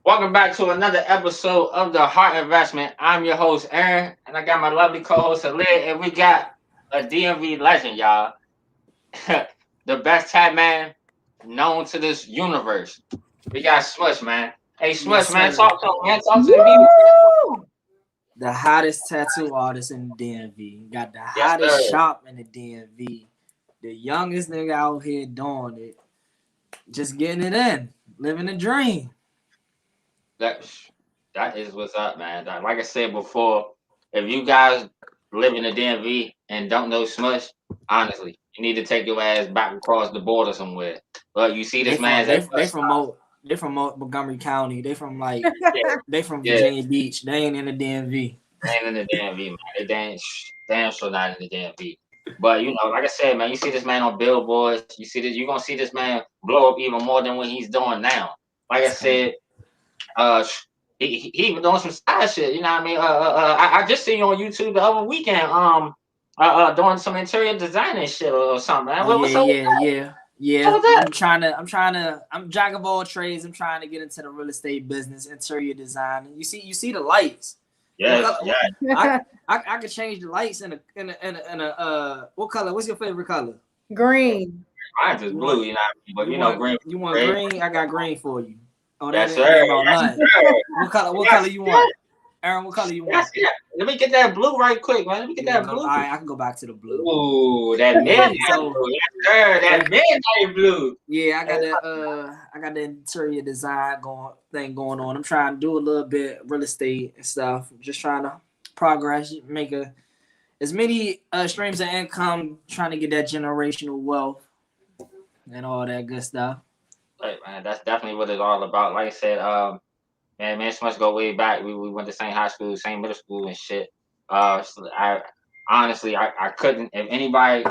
Welcome back to another episode of the Heart Investment. I'm your host, Aaron, and I got my lovely co-host, Alir, and we got a DMV legend, y'all. The best tap man known to this universe. We got Smush, man. Hey, Yes, Smush, man, sir. talk to him, man. Talk to the people. Woo! The hottest tattoo artist in the DMV. Got the Yes, sir. hottest shop in the DMV. The youngest nigga out here doing it. Just getting it in. Living the dream. That, that is what's up, man. Like I said before, if you guys live in the DMV and don't know Smush, honestly, you need to take your ass back across the border somewhere. But you see They this from man's they at they bus from stop. Mo, they from Montgomery County. They from Yeah, they from yeah. Virginia Beach. They ain't in the DMV. They ain't in the DMV, man. They damn sure not in the DMV. But you know, like I said, man, you see this man on billboards. You see this. You're gonna see this man blow up even more than what he's doing now. Like I said, uh, he even doing some side shit. You know what I mean? I just seen you on YouTube the other weekend. Doing some interior design and shit or something. Man. Oh What's yeah, up with yeah, that? yeah, What's yeah. up with that? I'm jack of all trades. I'm trying to get into the real estate business, interior design. You see the lights. What Yes, color? yeah. I could change the lights in a what color? What's your favorite color? Green. Mine's just You blue, want you know. But you you know, want green, you want red. green? I got green for you. Oh, Yes, that sir. ain't about Yes, nothing. sir. What color Yes, you want? sir. Aaron, what color you Yes, want? yeah. Let me get that blue right quick, man. Let me get You want that to go? All blue. right, I can go back to the blue. Ooh, that midnight Yeah, so blue. Yes, sir. so That midnight blue. yeah, I got the interior design going on. I'm trying to do a little bit real estate and stuff. Just trying to progress, make as many streams of income, trying to get that generational wealth and all that good stuff. Right, man. That's definitely what it's all about. Like I said, man, so much go way back. We went to same high school, same middle school and shit. So I honestly I couldn't if anybody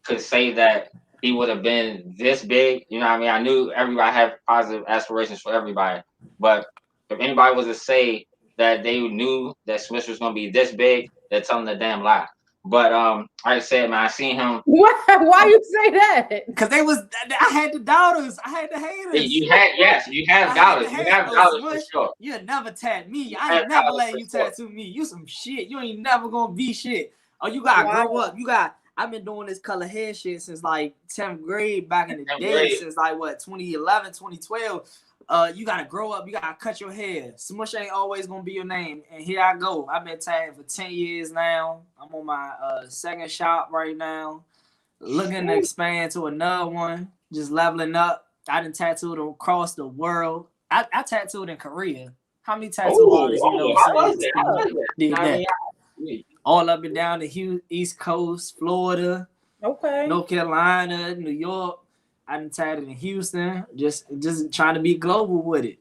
could say that he would have been this big, you know what I mean? I knew everybody had positive aspirations for everybody. But if anybody was to say that they knew that Smith was gonna be this big, they're telling the damn lie. But like I said, man, I seen him. Why you say that? Cause I had the doubters, I had the haters. You had yes, you have I had the dollars. You hate. have Oh, dollars for Smush, sure. you'll never tat me. You I have ain't never dollars letting for you sure. tattoo me. You some shit. You ain't never gonna be shit. Oh, you gotta Wow. grow up. I've been doing this color hair shit since like 10th grade back in the Damn day, great. since like what 2011, 2012. You gotta grow up, you gotta cut your hair. Smush ain't always gonna be your name. And here I go. I've been tattooing for 10 years now. I'm on my second shop right now. Looking to expand to another one, just leveling up. I done tattooed across the world. I tattooed in Korea. How many tattoo artists you know How was it? How was it? did I mean, that? All up and down the East Coast, Florida, Okay. North Carolina, New York. I done tattooed in Houston. Just trying to be global with it.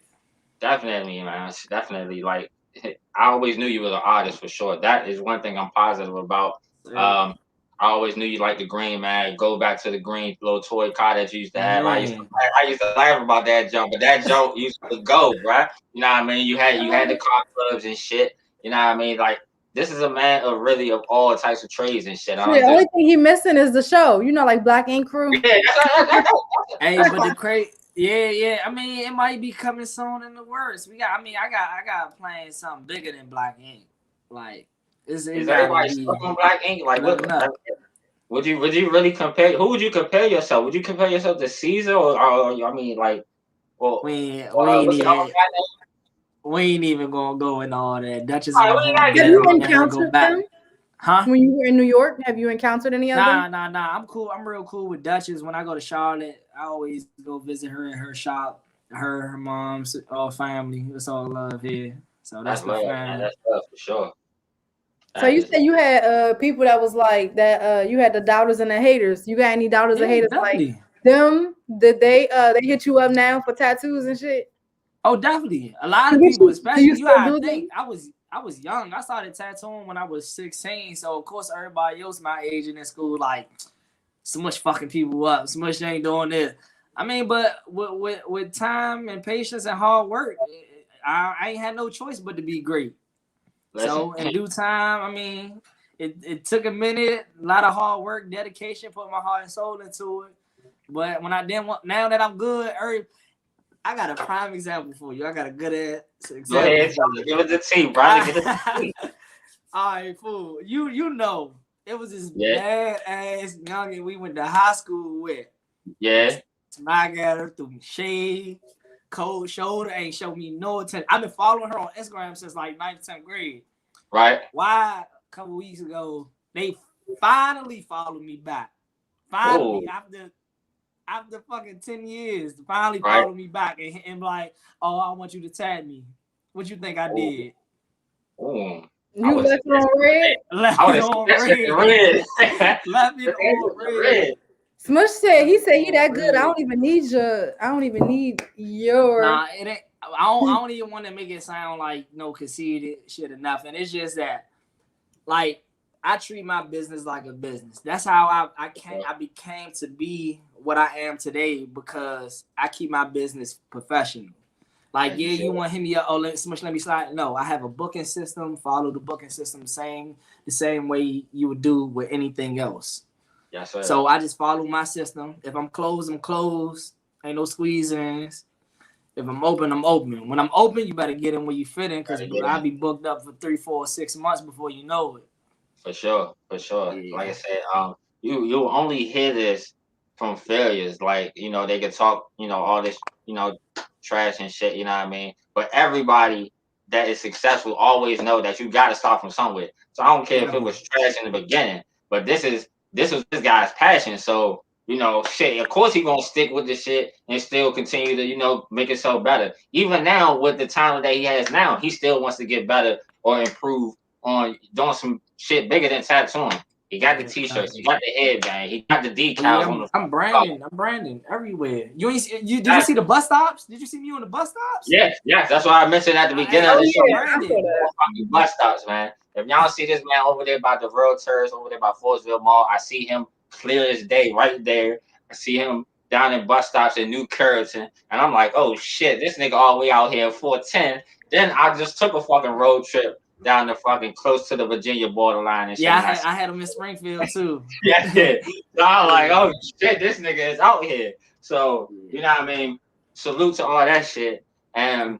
definitely, man. Definitely. Like I always knew you was an artist for sure. That is one thing I'm positive about. Um, I always knew you liked the green, man. Go back to the green little toy car that you used to have. Man, I used to laugh about that jump, but that jump used to go, bruh. You know what I mean? You had the car clubs and shit. You know what I mean? Like this is a man of really of all types of trades and shit. I The don't only just thing he missing is the show. You know, like Black Ink Crew. yeah. hey, but the crazy, yeah. I mean, it might be coming soon in the works. I got plans something bigger than Black Ink. Like, Is it gotta everybody be stuck on Black Ink? Like what? leveling up. Would you really compare? Who would you compare yourself? Would you compare yourself to Caesar or I mean like, well, We ain't what's the other even guy name? gonna go into all that. Duchess All in right, the we room. gotta Have get you it. Let her go encountered back. them Huh? when you were in New York? Have you encountered any of them? Nah. I'm cool. I'm real cool with Duchess. When I go to Charlotte, I always go visit her in her shop. Her mom's all family. It's all love here. So that's That's the love, man. fam. That's love for sure. So That you is said you had people that was like that. You had the doubters and the haters. You got any doubters or Yeah, haters like definitely. them? Did they hit you up now for tattoos and shit? Oh, definitely. A lot Do of you, people, do especially you you still gotta do think. them? I was young. I started tattooing when I was 16. So of course everybody else my age in school, like so much fucking people up. So much they ain't doing this. I mean, but with time and patience and hard work, I ain't had no choice but to be great. listen. So in due time, I mean, it took a minute, a lot of hard work, dedication, put my heart and soul into it. But when I didn't want, now that I'm good, I got a prime example for you. I got a good ass example. Go ahead, give it the tea, brother. Get the tea. All right, fool. You know, it was this bad ass youngin we went to high school with. Yeah. Smack at her, threw me shade, cold shoulder, ain't show me no attention. I've been following her on Instagram since like 9th, 10th grade. Right. Why a couple weeks ago, they finally followed me back. Finally, after fucking 10 years, finally followed me back and like, oh, I want you to tag me. What you think I did? You left it on red? Left it on red. Left it on red. Smush said he that good. I don't even need your. Nah, it ain't. I don't even want to make it sound like no conceited shit or nothing. It's just that, like, I treat my business like a business. That's how I became to be what I am today because I keep my business professional. Like, yeah, you want to hit me up? Oh, let me slide. No, I have a booking system. Follow the booking system the same way you would do with anything else. Yes, sir. So I just follow my system. If I'm closed, I'm closed. Ain't no squeeze-ins. If I'm open, I'm open. When I'm open, you better get in where you fit in because I'll be booked up for 3, 4, 6 months before you know it. For sure. Yeah. Like I said, you only hear this from failures. Like, they can talk, all this, trash and shit, you know what I mean? But everybody that is successful always know that you got to start from somewhere. So I don't care if it was trash in the beginning, but this was this guy's passion. So, shit, of course he gonna stick with the shit and still continue to, make himself better. Even now with the talent that he has now, he still wants to get better or improve on doing some shit bigger than tattooing. He got the t-shirts, he got the headband, he got the decals on the. I'm branding everywhere. Did you see the bus stops? Did you see me on the bus stops? Yes, that's why I mentioned at the beginning of the show. Bus stops, man. If y'all see this man over there by the Realtors, over there by Forestville Mall, I see him clear as day right there. I see him down in bus stops in New Curriton, and I'm like, oh shit, this nigga all the way out here 410. Then I just took a fucking road trip down the fucking close to the Virginia borderline and shit. Yeah, I had him in Springfield too. Yeah. So I was like, oh shit, this nigga is out here. So, you know what I mean? Salute to all that shit. And,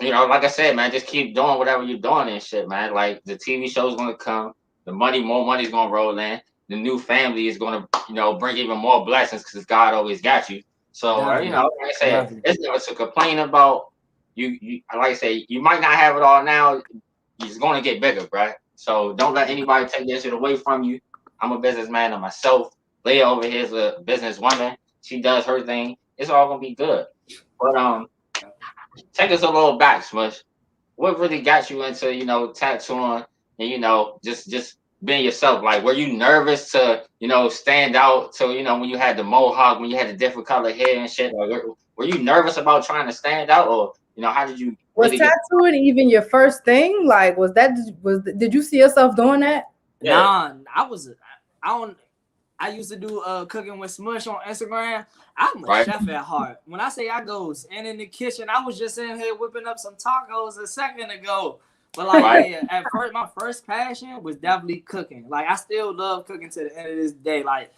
like I said, man, just keep doing whatever you're doing and shit, man. Like, the TV show's going to come. More money's going to roll in. The new family is going to, bring even more blessings because God always got you. So, like I said, it's never to complain about. You, like I say, you might not have it all now. It's going to get bigger, bro. So don't let anybody take that shit away from you. I'm a businessman of myself. Leah over here is a businesswoman. She does her thing. It's all going to be good. But take us a little back, Smush. What really got you into, tattooing and, just being yourself? Like, were you nervous to, stand out to, when you had the mohawk, when you had the different color hair and shit? Like, were you nervous about trying to stand out or, how did you? Was tattooing even your first thing? Like, did you see yourself doing that? Nah, I used to do cooking with Smush on Instagram. I'm a chef at heart. When I say I goes in the kitchen, I was just in here whipping up some tacos a second ago. But like, at first, my first passion was definitely cooking. Like, I still love cooking to the end of this day. Like,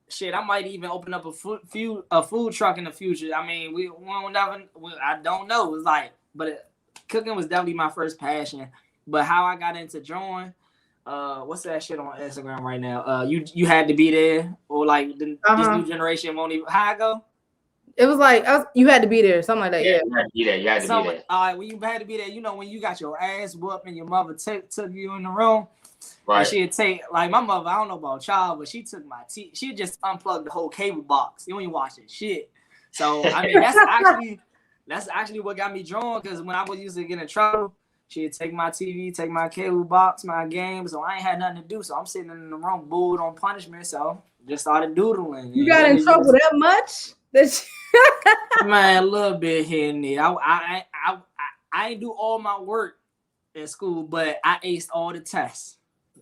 shit, I might even open up a food truck in the future. I mean, I don't know. It's like, but cooking was definitely my first passion. But how I got into drawing, what's that shit on Instagram right now? You had to be there, or like this new generation won't even. How I go? It was like you had to be there, something like that. Yeah, you had to be there. All right, when you had to be there, when you got your ass whooped and your mother took you in the room. Right. And she'd take, like, my mother, I don't know about y'all, but she took my she just unplugged the whole cable box. You ain't watching shit. So, I mean, that's actually what got me drawn, because when I was used to get in trouble, she'd take my TV, take my cable box, my game, so I ain't had nothing to do. So I'm sitting in the room, bored on punishment, so just started doodling. You got in trouble that much? Man, a little bit here and there. I ain't do all my work in school, but I aced all the tests.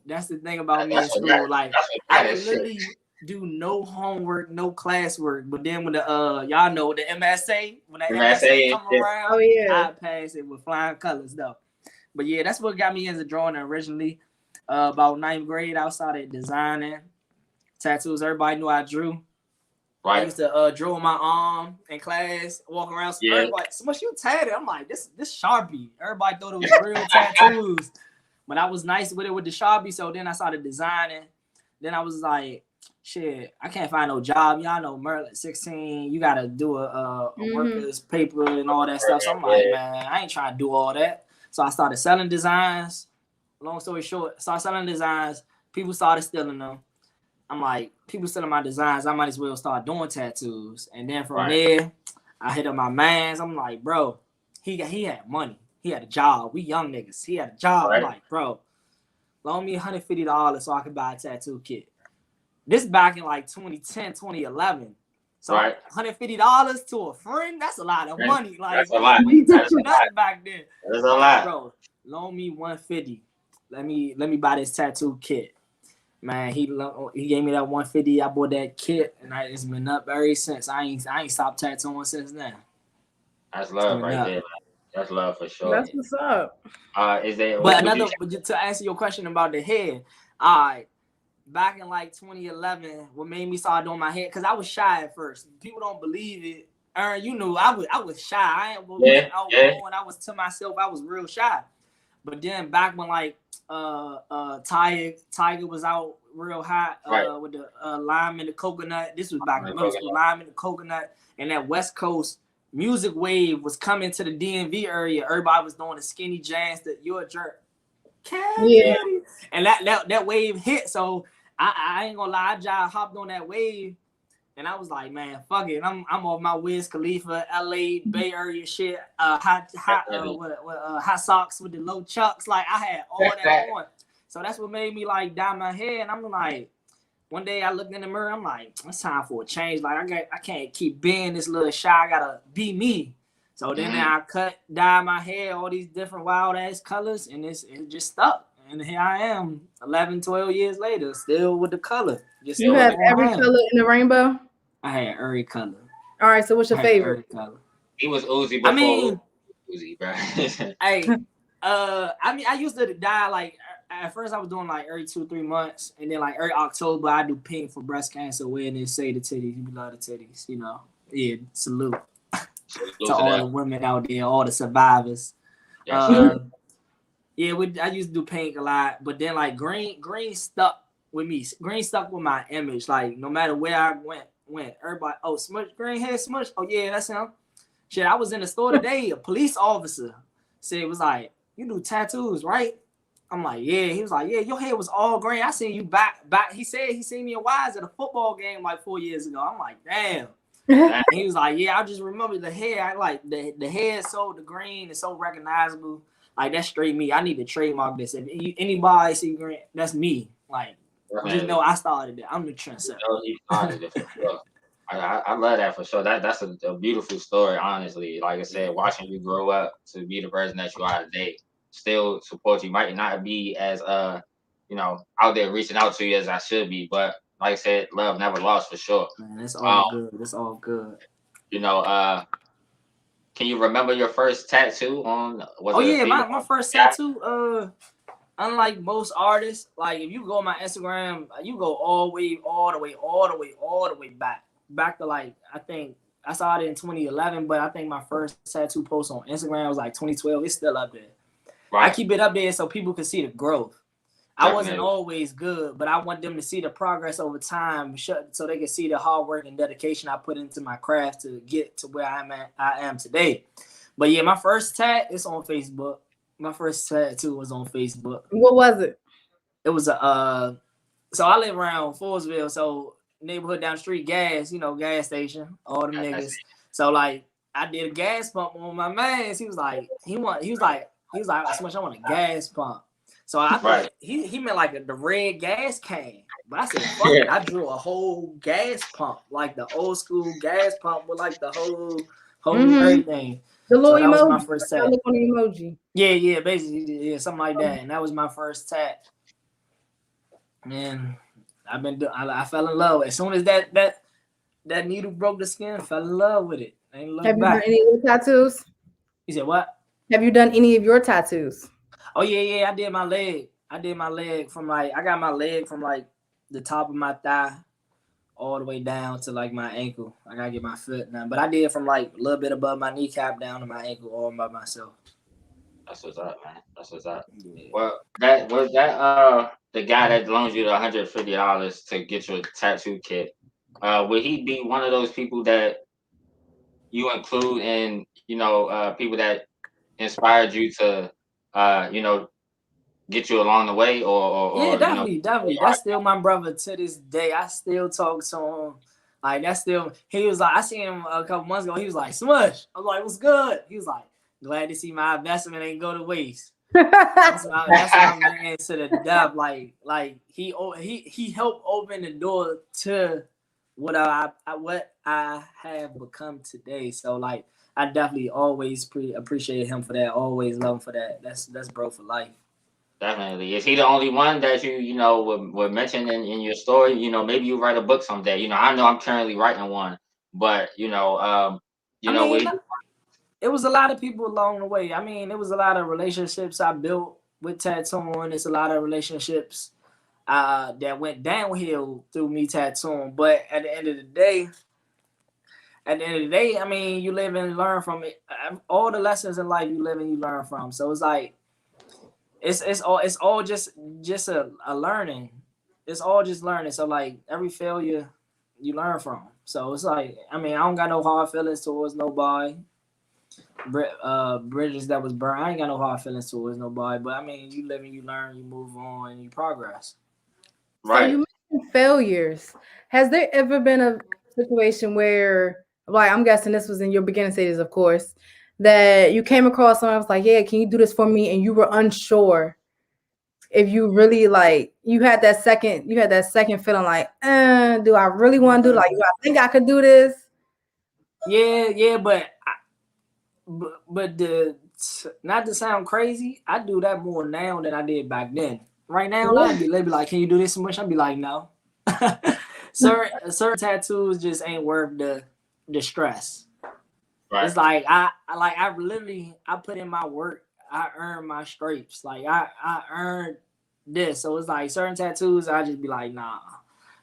That's the thing about me in school. Like, I literally do no homework, no classwork. But then when the y'all know the MSA, when that MSA come around, I pass it with flying colors though. But yeah, that's what got me into drawing originally. About 9th grade, I started designing tattoos. Everybody knew I drew. I Right. used to draw my arm in class, walk around. Yeah. Everybody, so much you tatted. I'm like, this Sharpie. Everybody thought it was real tattoos. But I was nice with it with the Sharpie. So then I started designing. Then I was like, shit, I can't find no job. Y'all know Merlin 16, you gotta do a worker's paper and all that stuff. So I'm like, man, I ain't trying to do all that. So I started selling designs. Long story short, started selling designs. People started stealing them. I'm like, people stealing my designs. I might as well start doing tattoos. And then from there, I hit up my mans. I'm like, bro, he had money. He had a job. We young niggas. He had a job. I'm like, bro, loan me $150 so I can buy a tattoo kit. This back in like 2010, 2011. So $150 to a friend, that's a lot of money. Like, that's a lot. We touching nothing back then. That's a lot. Bro, loan me $150. Let me buy this tattoo kit. Man, he gave me that $150. I bought that kit, and it's been up ever since. I ain't stopped tattooing since then. That's love right there. That's love for sure. That's what's up. Is there? But to answer your question about the hair, all right. Back in like 2011, what made me start doing my hair? Because I was shy at first. People don't believe it. Aaron, you knew I was shy. I was to myself. I was real shy. But then back when like Tiger was out real hot with the lime and the coconut. This was back in middle school. Lime and the coconut, and that West Coast music wave was coming to the DMV area. Everybody was doing the skinny jams that you're a jerk. Yeah. And that wave hit. So I ain't gonna lie, I hopped on that wave. And I was like, man, fuck it. I'm off my Wiz Khalifa, LA, Bay Area shit. Hot socks with the low chucks. Like I had all that on. So that's what made me like dye my hair. And I'm like, one day I looked in the mirror. I'm like, it's time for a change. Like I can't keep being this little shy. I gotta be me. So then I dye my hair, all these different wild ass colors, and it just stuck. And here I am, 11, 12 years later, still with the color. You have every color in the rainbow? I had every color. All right, so what's your favorite? Color. He was Uzi before Uzi, bro. Hey, I used to dye like at first I was doing like every 2-3 months, and then like every October I do pink for breast cancer awareness. Say the titties, you love the titties, you know. Yeah, salute to all the women out there, all the survivors. I used to do pink a lot, but then like green stuck with me. Green stuck with my image. Like no matter where I went, everybody, oh, Smush, green hair, Smush. Oh yeah, that's him. Shit, I was in the store today. A police officer said it was like, you do tattoos, right? I'm like, yeah. He was like, yeah, your hair was all green. I seen you back. He said he seen me in Wise at a football game like 4 years ago. I'm like, damn. And he was like, yeah, I just remember the hair. I like the hair is so the green is so recognizable. Like that's straight me. I need to trademark this. If anybody see green, that's me. Like just know I started it. I'm the trendsetter. He started it for sure. I love that for sure. That's a beautiful story, honestly. Like I said, watching you grow up to be the person that you are today, still support you. Might not be as out there reaching out to you as I should be, but like I said, love never lost for sure. Man, that's all good. That's all good. Can you remember your first tattoo on? My first tattoo. Unlike most artists, like if you go on my Instagram, you go all the way back to like I think I started in 2011, but I think my first tattoo post on Instagram was like 2012. It's still up there. Right. I keep it up there so people can see the growth. Definitely. I wasn't always good, but I want them to see the progress over time, so they can see the hard work and dedication I put into my craft to get to where I am today. But yeah, my first tat is on Facebook. My first tattoo was on Facebook. What was it? It was a so I live around Forestville, so neighborhood down the street, gas station, all them niggas. So like I did a gas pump on my man. He was like, so much I want a gas pump. So I thought he meant like the red gas can. But I said, fuck it. I drew a whole gas pump, like the old school gas pump with like the whole everything. The little emoji. That was my first tat. Look on the emoji. Yeah, basically, something like that. And that was my first tat. Man, I fell in love. As soon as that needle broke the skin, I fell in love with it. I ain't looked back. Have you done any of your tattoos? You said what? Have you done any of your tattoos? Oh yeah, I did my leg. I got my leg from like the top of my thigh all the way down to like my ankle. I gotta get my foot now, but I did from like a little bit above my kneecap down to my ankle all by myself. That's what's up, man. That's what's up. Yeah. Well, that was that the guy that loans you the $150 to get your tattoo kit. Would he be one of those people that you include in, people that inspired you to, you know, get you along the way, Yeah, or definitely, definitely. That's still my brother to this day. I still talk to him. Like that's still. He was like, I seen him a couple months ago. He was like, Smush. I was like, what's good? He was like, glad to see my investment ain't go to waste. That's my man to the death. He helped open the door to what I have become today. So like I definitely always appreciate him for that. Always love him for that. That's bro for life. Definitely. Is he the only one that would mention in your story? Maybe you write a book someday. I know I'm currently writing one, but I mean, it was a lot of people along the way. I mean, it was a lot of relationships I built with tattooing. It's a lot of relationships that went downhill through me tattooing. But at the end of the day, I mean, you live and learn from it. All the lessons in life you live and you learn from. So it's like it's all just a learning. It's all just learning. So like every failure you learn from. So it's like I mean, I don't got no hard feelings towards nobody. Bridges that was burned. I ain't got no hard feelings towards nobody, but I mean, you live and you learn, you move on, and you progress. So right. you mentioned failures. Has there ever been a situation where, like, I'm guessing this was in your beginning stages, of course, that you came across someone was like, "Yeah, can you do this for me?" and you were unsure if you really like you had that second feeling like, do I really want to do, like, do I think I could do this? Yeah, but the not to sound crazy, I do that more now than I did back then. Right now, they be like, "Can you do this so much?" I'd be like, "No." certain tattoos just ain't worth the stress. Right. It's like I put in my work. I earned my stripes. Like I earned this. So it's like certain tattoos. I just be like, nah.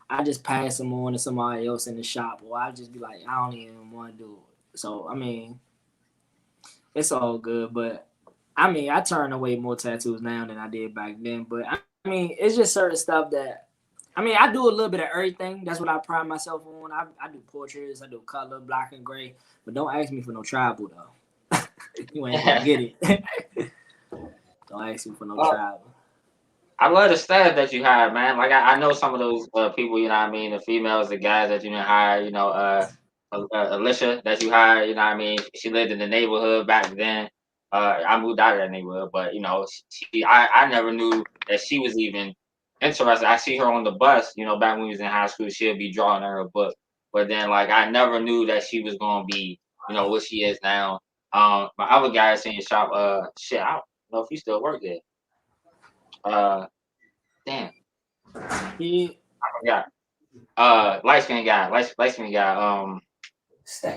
I just pass them on to somebody else in the shop, or I just be like, I don't even want to do it. So I mean, it's all good. But I mean, I turn away more tattoos now than I did back then. But I mean, it's just certain stuff that I mean, I do a little bit of everything. That's what I pride myself on. I do portraits, I do color, black and gray, but don't ask me for no tribal though. You ain't gonna get it. Don't ask me for no Well, tribal. I love the staff that you hired, man. Like I know some of those people, you know what I mean, the females, the guys that you didn't hire, Alicia that you hired, you know what I mean. She lived in the neighborhood back then. I moved out of that neighborhood, but I never knew that she was even interested. I see her on the bus, back when we was in high school, she'll be drawing her a book. But then like I never knew that she was gonna be, what she is now. My other guy is in the shop, shit, I don't know if he still work there. Uh Damn, He, I forgot. Light skin guy.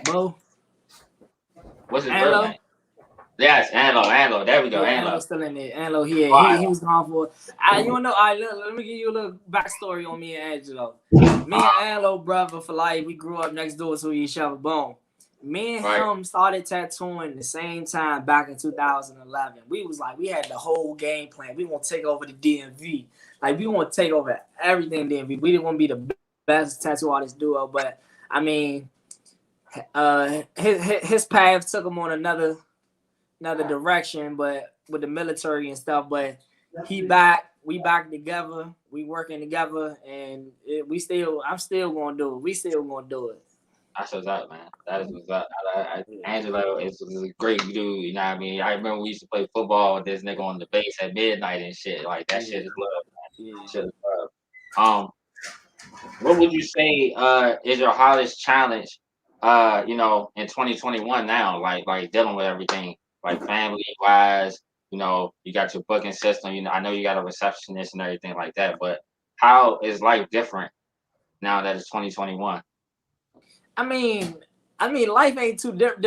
Bo, What's his real name? Anlo. Yes, Anlo. There we go, Yeah, Anlo. Anlo's still in there. Anlo, All he right, was gone for. You wanna know? All right, let me give you a little backstory on me and Angelo. Me and Anlo, brother for life. We grew up next door to each other. Boom. Me and right. him started tattooing the same time back in 2011. We was like, we had the whole game plan. We want to take over the DMV. Like, we want to take over everything DMV. We didn't want to be the best tattoo artist duo, but I mean, his path took him on another direction, but with the military and stuff. But we back together, we working together, and I'm still gonna do it. We still gonna do it. That's what's up, man. That is what's up. Angelo is a great dude. You know what I mean? I remember we used to play football with this nigga on the base at midnight and shit. Like that Yeah, shit is love, man. yeah. Shit is love. Um, what would you say is your hardest challenge in 2021 now, like dealing with everything, like family wise, you got your booking system, I know you got a receptionist and everything like that, but how is life different now that it's 2021? I mean, life ain't too different.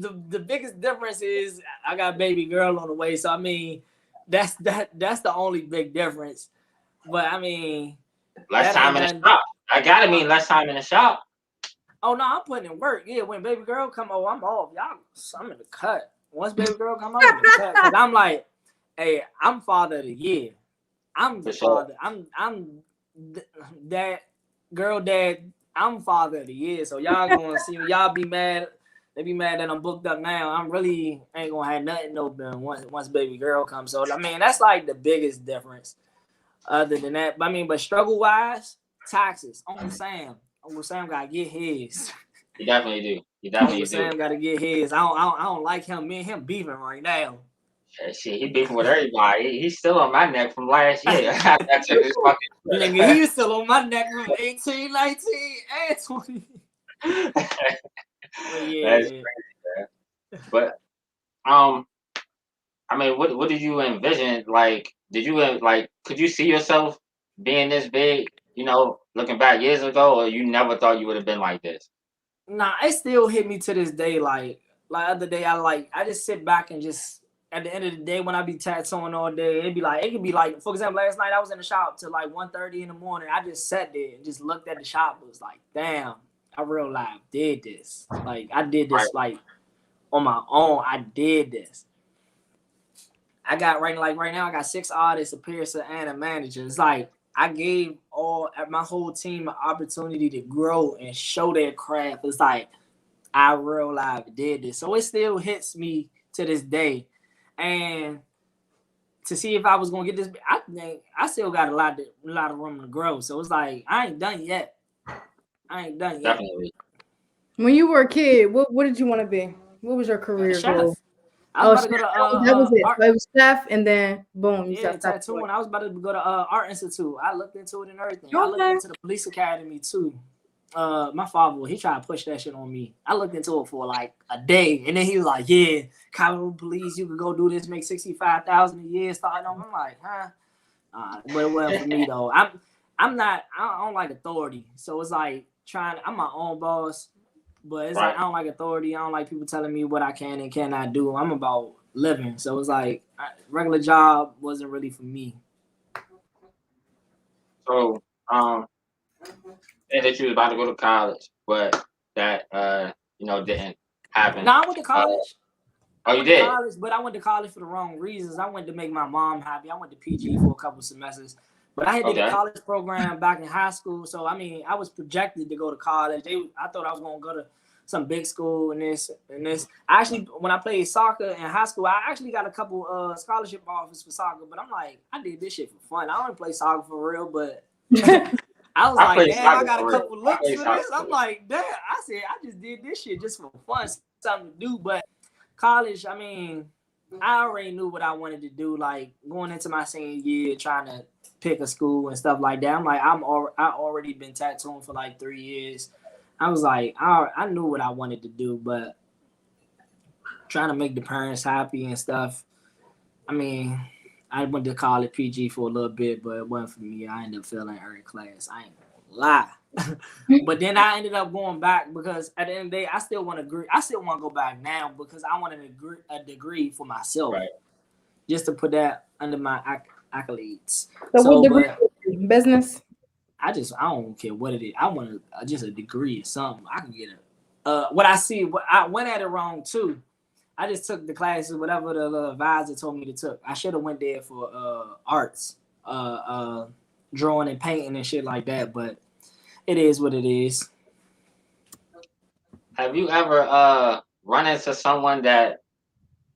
The biggest difference is I got a baby girl on the way. So I mean, that's the only big difference. But I mean, Less that ain't time in the nothing. shop. I gotta mean less time in the shop. Oh no, I'm putting in work. Yeah, when baby girl come, I'm off. Y'all, I'm in the cut. Once baby girl come, I'm in the cut. Cause I'm like, hey, I'm father of the year. I'm the father. I'm dad, girl dad. I'm father of the year. So y'all gonna see me. Y'all be mad. They be mad that I'm booked up now. I'm really ain't gonna have nothing open once baby girl comes. So I mean, that's like the biggest difference. Other than that, but struggle wise, taxes. Uncle Sam gotta get his. You definitely do. You Uncle definitely do. Sam gotta get his. I don't like him. Me and him beefing right now. Shit, he beefing with everybody. He's still on my neck from last year. I took his fucking. Nigga, he's still on my neck from 18, 19, and 20. But yeah. That's crazy, man. But I mean, what did you envision? Like, did you like? Could you see yourself being this big? You know, looking back years ago, or you never thought you would have been like this? Nah, it still hit me to this day. Like other day, I just sit back and just at the end of the day when I be tattooing all day, it could be like, for example, last night I was in the shop till like 1:30 in the morning. I just sat there and just looked at the shop. It was like, damn, I real life did this. Like I did this like on my own. I did this. I got right now I got 6 artists, a piercer, and a manager. It's like I gave my whole team an opportunity to grow and show their craft. It's like I real life did this. So it still hits me to this day. And to see if I was gonna get this, I think I still got a lot of room to grow. So it's like I ain't done yet. Definitely. When you were a kid, what did you want to be? What was your career goal? I was about to go to that was it. art. So it was chef, and then boom, you Yeah, started tattooing. I was about to go to Art Institute. I looked into it and everything. I looked Okay. into the police academy too. My father, he tried to push that shit on me. I looked into it for like a day, and then he was like, "Yeah, Colorado Police, you could go do this, make 65,000 a year." Starting on, I'm like, huh? But it wasn't for me though. I'm not. I don't like authority, so it's like I'm my own boss, but it's like I don't like authority. I don't like people telling me what I can and cannot do. I'm about living, so it's like regular job wasn't really for me. So, and that you was about to go to college, but that didn't happen. No, I went to college. Oh, you did? College, but I went to college for the wrong reasons. I went to make my mom happy. I went to PG for a couple semesters, but I had did a college program back in high school. So I mean, I was projected to go to college. I thought I was gonna go to some big school and this. Actually, when I played soccer in high school, I actually got a couple scholarship offers for soccer. But I'm like, I did this shit for fun. I don't play soccer for real, but I was like, damn, I got a couple looks for this. I'm like, damn. I said, I just did this shit just for fun, something to do. But college, I mean, I already knew what I wanted to do. Like going into my senior year, trying to pick a school and stuff like that. I'm like, I already been tattooing for like 3 years. I was like, I knew what I wanted to do, but trying to make the parents happy and stuff. I mean, I went to college PG for a little bit, but it wasn't for me. I ended up failing every class. I ain't gonna lie. But then I ended up going back because at the end of the day, I still want to agree. I still want to go back now because I want a degree for myself, just to put that under my accolades. So what degree? Business? I don't care what it is. I want just a degree or something. I can get what I see. I went at it wrong too. I just took the classes, whatever the advisor told me to take. I should have went there for arts, drawing and painting and shit like that. But it is what it is. Have you ever run into someone that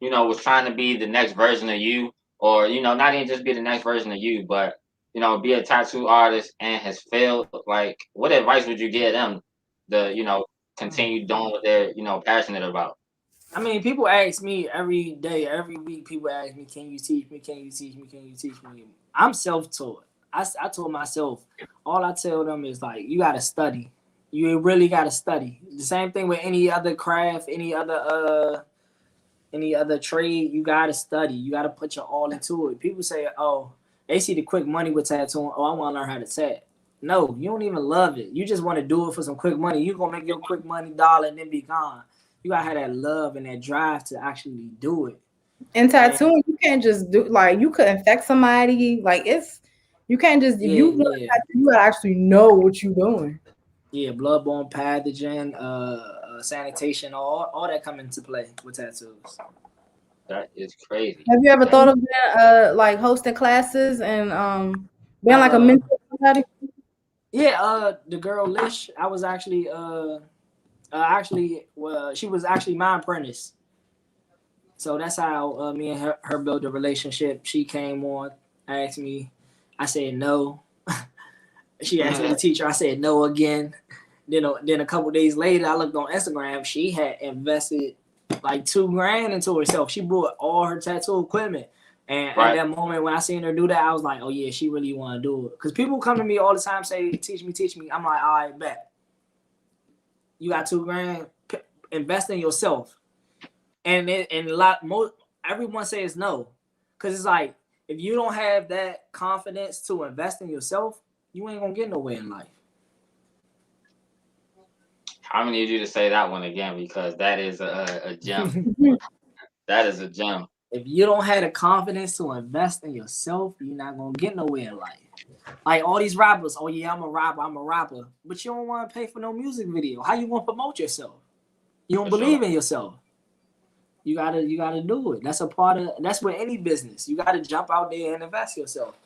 was trying to be the next version of you, or not even just be the next version of you, but be a tattoo artist and has failed? Like, what advice would you give them to continue doing what they're passionate about? I mean, people ask me every day, every week. People ask me, "Can you teach me? Can you teach me? Can you teach me?" I'm self-taught. I told myself, all I tell them is like, you gotta study. You really gotta study. The same thing with any other craft, any other trade. You gotta study. You gotta put your all into it. People say, "Oh, they see the quick money with tattooing. Oh, I want to learn how to tat." No, you don't even love it. You just want to do it for some quick money. You're gonna make your quick money dollar and then be gone. You gotta have that love and that drive to actually do it. And tattooing, you can't just do, like, you could infect somebody. Like, You can't just if Yeah, you want yeah. you gotta actually know what you're doing. Yeah, bloodborne pathogen, sanitation, all that come into play with tattoos. That is crazy. Have you ever That, thought of like hosting classes and being like a Uh, mentor for somebody? yeah, the girl Lish, I was actually she was actually my apprentice. So that's how me and her built a relationship. She came on, asked me, I said no. She asked me to teach her, I said no again. Then a couple days later, I looked on Instagram. She had invested like $2,000 into herself. She bought all her tattoo equipment. And at right. that moment when I seen her do that, I was like, oh yeah, she really want to do it. Because people come to me all the time, say, teach me. I'm like, all right, bet. You got $2,000, invest in yourself. And everyone says no. Because it's like, if you don't have that confidence to invest in yourself, you ain't gonna get nowhere in life. I'm gonna need you to say that one again because that is a gem. That is a gem. If you don't have the confidence to invest in yourself, you're not gonna get nowhere in life. Like all these rappers, oh yeah, I'm a rapper, but you don't want to pay for no music video. How you gonna promote yourself? You don't For believe sure. in yourself. You gotta do it. That's with any business. You gotta jump out there and invest yourself.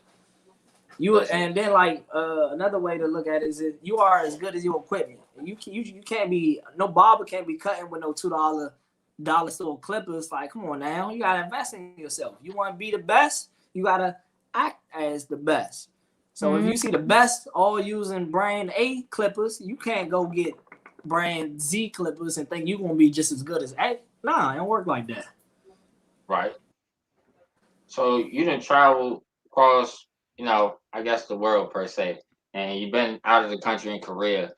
And then like another way to look at it is that you are as good as your equipment. You can't be no barber can't be cutting with no $2 store clippers. Like, come on now, you gotta invest in yourself. You want to be the best, you gotta act as the best. So if you see the best all using brand A clippers, you can't go get brand Z clippers and think you're gonna be just as good as A. Nah, it don't work like that. Right. So you didn't travel across, I guess the world per se, and you've been out of the country in Korea.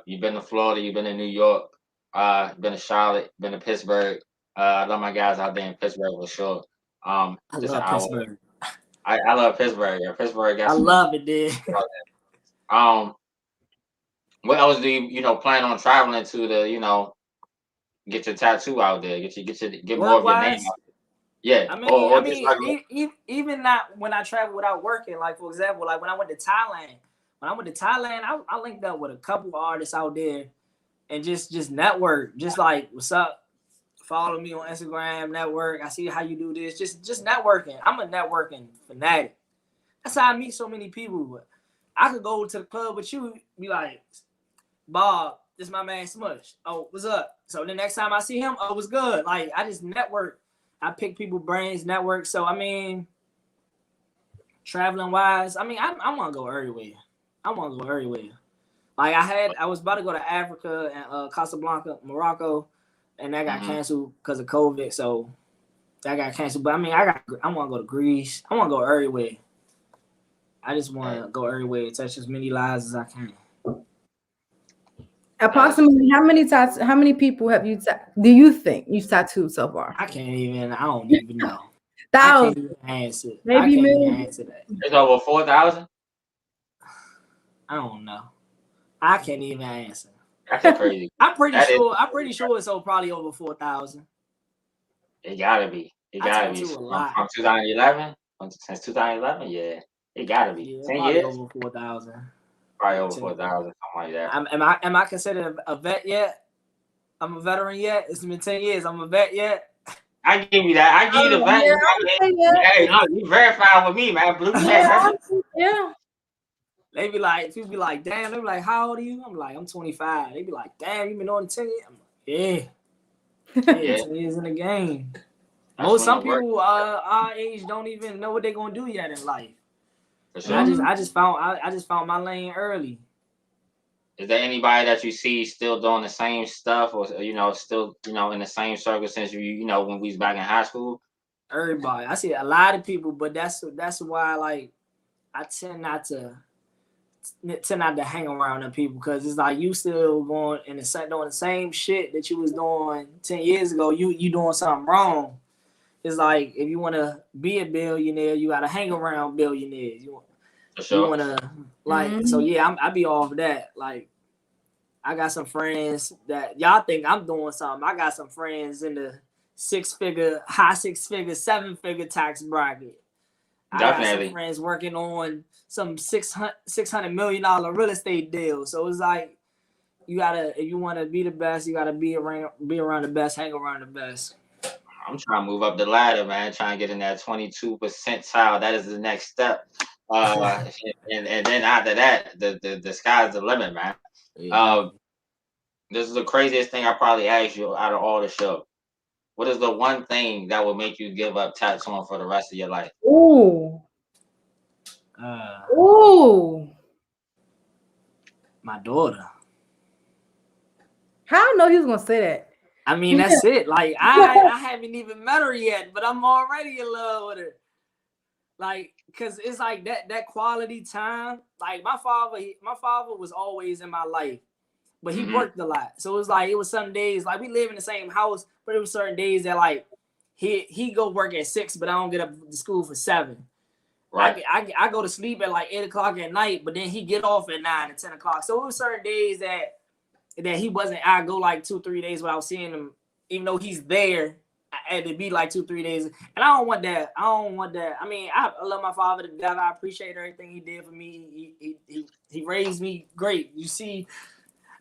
You've been to Florida. You've been to New York. Been to Charlotte. Been to Pittsburgh. I love my guys out there in Pittsburgh for sure. I Just an love hour. Pittsburgh. I love Pittsburgh. Yeah, Pittsburgh got I some. love it, dude. Um, what else do you plan on traveling to get your tattoo out there, get more Work of your name wise, out there? Yeah, or just like even not when I travel without working. Like for example, like when I went to Thailand. I linked up with a couple artists out there and just network. Just like, what's up? Follow me on Instagram, network. I see how you do this. Just networking. I'm a networking fanatic. That's how I meet so many people. I could go to the club with you, be like, Bob, this is my man Smush. Oh, what's up? So the next time I see him, oh, what's good? Like, I just network. I pick people brains, network. So I mean, traveling wise, I mean, I want to go everywhere. I want to go everywhere. Like I was about to go to Africa and Casablanca, Morocco, and that got canceled because of COVID. So that got canceled. But I mean, I want to go to Greece. I want to go everywhere. I just want to go everywhere, touch as many lives as I can. Approximately how many people have do you think you've tattooed so far? I don't even know. I Thousands, can't even answer. maybe millions. That. It's over 4,000. I don't know. I can't even answer. That's crazy. I'm pretty sure it's probably over 4,000. It gotta be. It gotta be a lot. from 2011. Since 2011, yeah, it gotta be. Yeah, 10 probably years. over 4,000. Probably over 4,000, something like that. Am I considered a vet yet? I'm a veteran yet. It's been 10 years. I'm a vet yet. I give you that. I give you the vet. Hey, look, you verified with me, man. Blue check. Yeah. They be like, people be like, damn. They be like, how old are you? I'm like, I'm 25. They be like, damn, you been on 10 years? I'm like, yeah. 10 years in the game. Some people our age don't even know what they're gonna do yet in life. For sure. I just found my lane early. Is there anybody that you see still doing the same stuff, or still in the same circle since when we was back in high school? Everybody, I see a lot of people, but that's why like I tend not to hang around them people because it's like you still going doing the same shit that you was doing 10 years ago. You doing something wrong. It's like if you want to be a billionaire, you got to hang around billionaires. You want to so yeah, I be off that. Like I got some friends that y'all think I'm doing something. I got some friends in the high six figure, 7-figure tax bracket. I got some friends working on some $600 million real estate deal. So it's like you gotta, if you want to be the best, you gotta be around the best, hang around the best. I'm trying to move up the ladder, man. Trying to get in that 22 percentile. That is the next step. And then after that, the sky's the limit, man. This is the craziest thing I probably asked you out of all the show. What is the one thing that will make you give up tattooing for the rest of your life? Ooh. Ooh. My daughter. How I know he was gonna say that? I mean, that's it. Like I haven't even met her yet, but I'm already in love with her. Like, cause it's like that quality time. Like my father was always in my life, but he worked a lot. So it was like, it was some days, like we live in the same house, but it was certain days that like he go work at 6, but I don't get up to school for 7. Right. I go to sleep at like 8 o'clock at night, but then he get off at 9 or 10 o'clock. So it was certain days that he wasn't. I go like 2-3 days without seeing him, even though he's there. I had to be like 2-3 days, and I don't want that. I mean, I love my father to death. I appreciate everything he did for me. He raised me great. You see,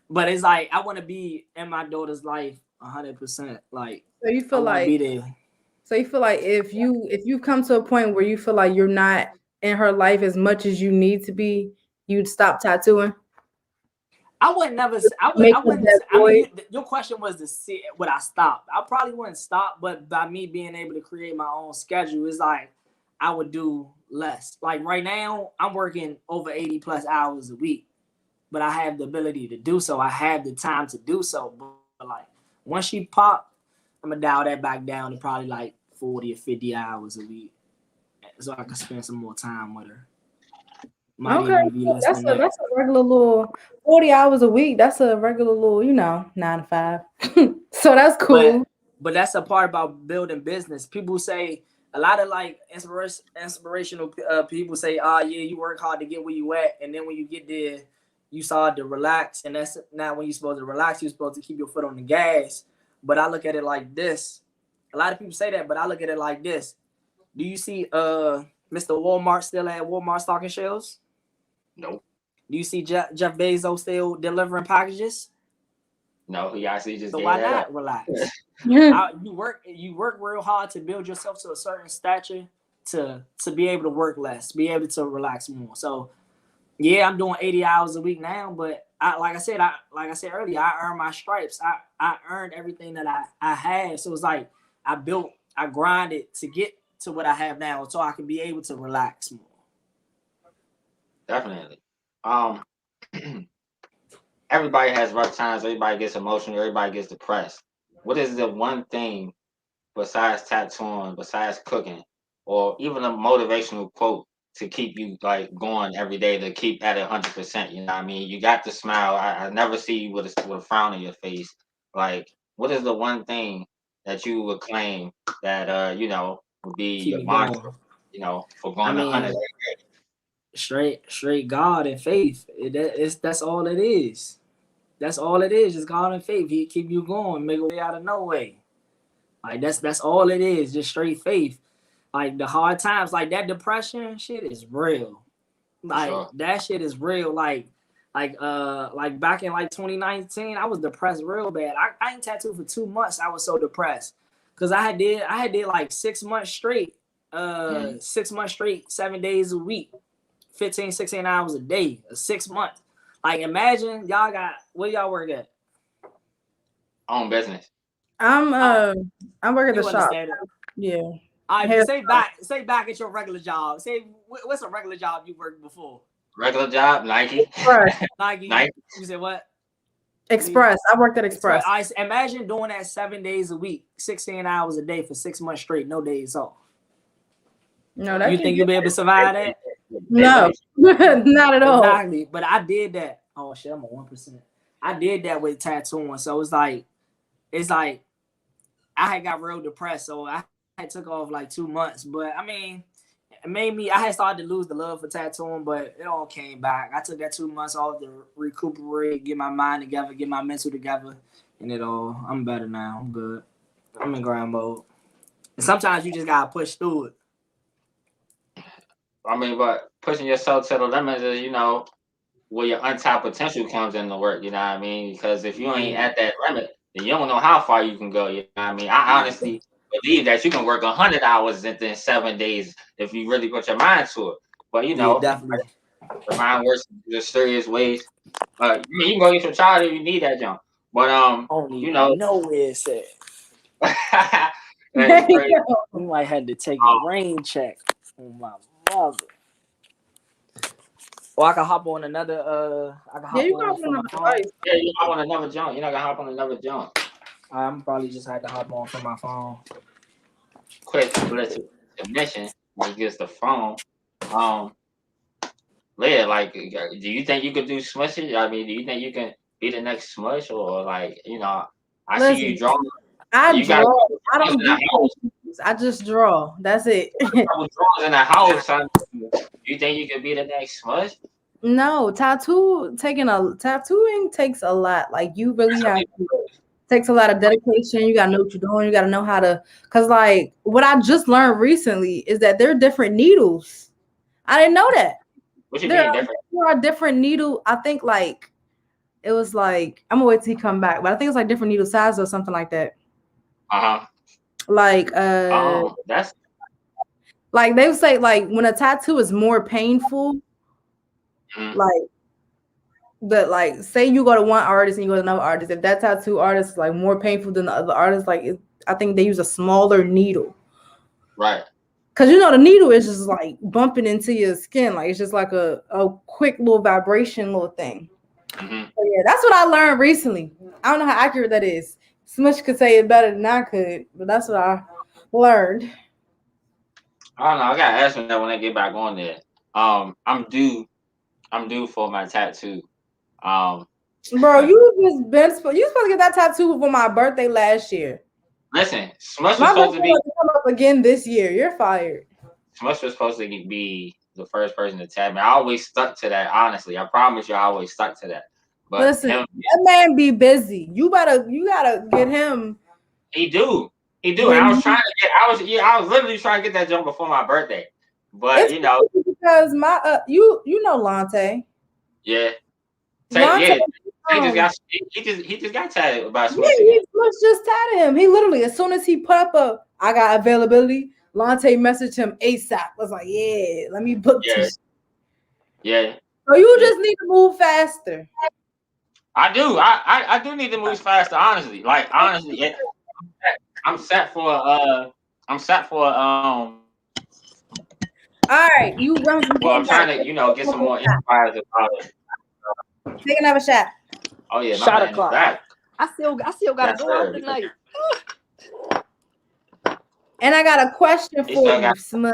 but it's like I want to be in my daughter's life 100%. Like, so you feel like be there. So you feel like if you come to a point where you feel like you're not in her life as much as you need to be, you'd stop tattooing? I would never. I wouldn't. I mean, your question was to see would I stop? I probably wouldn't stop, but by me being able to create my own schedule, it's like I would do less. Like right now, I'm working over 80 plus hours a week, but I have the ability to do so. I have the time to do so. But like once she pop, I'm gonna dial that back down to probably like 40 or 50 hours a week, so I can spend some more time with her. Okay, that's a regular little 40 hours a week. That's a regular little, 9 to 5. So that's cool. But that's a part about building business. People say a lot of like inspirational people say, "Oh yeah, you work hard to get where you at, and then when you get there, you start to relax, and that's not when you're supposed to relax. You're supposed to keep your foot on the gas." But I look at it like this. A lot of people say that, but I look at it like this. Do you see Mr. Walmart still at Walmart stocking shelves? Nope. Do you see Jeff Bezos still delivering packages? No, he actually just. So why not relax? You work real hard to build yourself to a certain stature to be able to work less, be able to relax more. So yeah, I'm doing 80 hours a week now, but like I said earlier, I earned my stripes. I earned everything that I had. So it's like I grinded to get to what I have now, so I can be able to relax more. Definitely. Everybody has rough times. Everybody gets emotional. Everybody gets depressed. What is the one thing besides tattooing, besides cooking, or even a motivational quote to keep you like going every day, to keep at 100%? You know what I mean? You got to smile. I never see you with a frown on your face. Like, what is the one thing that you would claim that would be keep your mantra? For going 100 every day. Straight God and faith. That's all it is. That's all it is. Just God and faith. He keep you going, make a way out of no way. Like that's all it is. Just straight faith. Like the hard times, like that depression shit is real. Like that shit is real. Like back in like 2019, I was depressed real bad. I ain't tattooed for 2 months. I was so depressed because I had did like 6 months straight. 6 months straight, 7 days a week. 15, 16 hours a day, 6 months. Like imagine y'all where y'all work at? Own business. I'm working at the shop. Yeah. All right, say back at your regular job. Say what's a regular job you worked before? Regular job, Nike. Nike. You said what? Express. I worked at Express. I imagine doing that 7 days a week, 16 hours a day for 6 months straight, no days off. No, you think you'll be able to survive that? No, not at all. Exactly. But I did that. Oh shit, I'm a 1%. I did that with tattooing. So it's like I had got real depressed. So I took off like 2 months. But I mean, it made me, I had started to lose the love for tattooing, but it all came back. I took that 2 months off to recuperate, get my mind together, get my mental together, and I'm better now. I'm good. I'm in grind mode. And sometimes you just gotta push through it. I mean, but pushing yourself to the limits is, where your untapped potential comes into work. You know what I mean? Because if you ain't at that limit, then you don't know how far you can go. You know what I mean? I honestly believe that you can work 100 hours within 7 days if you really put your mind to it. But definitely. the mind works in mysterious ways. You can go get your child if you need that jump. But know where it's at. That's crazy. We might have to take a rain check on my mother. Or I can hop on another. I can hop on from my phone. Yeah, you hop on another jump. You're not gonna hop on another jump. I'm probably just had to hop on from my phone. Quick little submission against the phone. Leah, like, do you think you could do smushes? I mean, do you think you can be the next smush, or like, I see you draw. I draw. I don't do I just draw. That's it. Drawings in the house. Do you think you could be the next smush? No, tattooing takes a lot. Like you really have to. Takes a lot of dedication. You gotta know what you're doing. You gotta know how to. Cause like what I just learned recently is that there are different needles. I didn't know that. What you mean different? There are different needle. I think like it was like I'm gonna wait till he come back, but I think it's like different needle size or something like that. Like that's like they would say like when a tattoo is more painful, like say you go to one artist and you go to another artist, if that tattoo artist is like more painful than the other artist, I think they use a smaller needle. Right. Cause the needle is just like bumping into your skin, like it's just like a quick little vibration little thing. So yeah, that's what I learned recently. I don't know how accurate that is. Smush could say it better than I could, but that's what I learned. I don't know. I gotta ask him that when I get back on there. I'm due for my tattoo. Bro, you supposed to get that tattoo for my birthday last year. Listen, Smush was supposed to come up again this year. You're fired. Smush was supposed to be the first person to tag me. I always stuck to that. Honestly, I promise you, I always stuck to that. But listen, that man be busy. You gotta get him. He do. And I was trying to get. I was literally trying to get that jump before my birthday. But because my you know Lante. Yeah. Lante, he just got tagged by Smush. Yeah, Smush just tagged him. He literally, as soon as he put up I got availability, Lante messaged him ASAP. I was like, yeah, let me book this. Yeah. So you just need to move faster. I do. I do need to move faster, honestly. Like honestly, yeah. I'm set for All right, you run some. Well, I'm trying to, get some more insights about it. Take another shot. Oh yeah, shot o'clock. I still gotta go out tonight. And I got a question for you, Smush.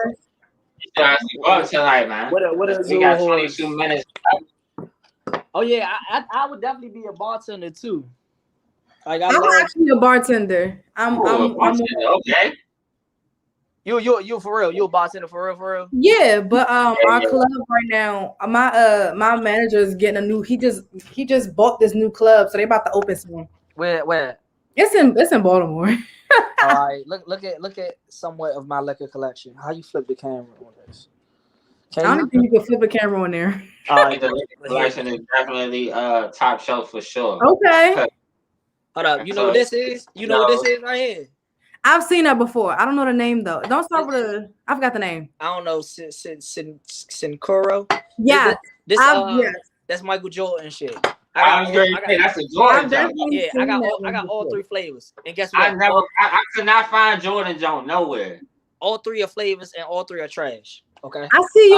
You still have to go out tonight, man. What is we got 22 minutes. Oh yeah, I would definitely be a bartender too. Like I'm actually a bartender. I'm okay. You for real? You a bartender for real? Yeah, but our club right now, my manager is getting a new. He just bought this new club, so they about to open soon. Where? It's in Baltimore. All right, look at somewhat of my liquor collection. How you flip the camera on this? I don't think you can flip a camera on there. The liquor collection is definitely top shelf for sure. Okay. Hold up, you know what this is? You know what this is right here? I've seen that before. I don't know the name though. Don't start with a. I forgot the name. I don't know. Sincoro. Yeah. That's Michael Jordan shit. That's a Jordan Jones. Yeah, I got all three flavors. And guess what? I could not find Jordan Jones nowhere. All three are flavors and all three are trash. Okay. I see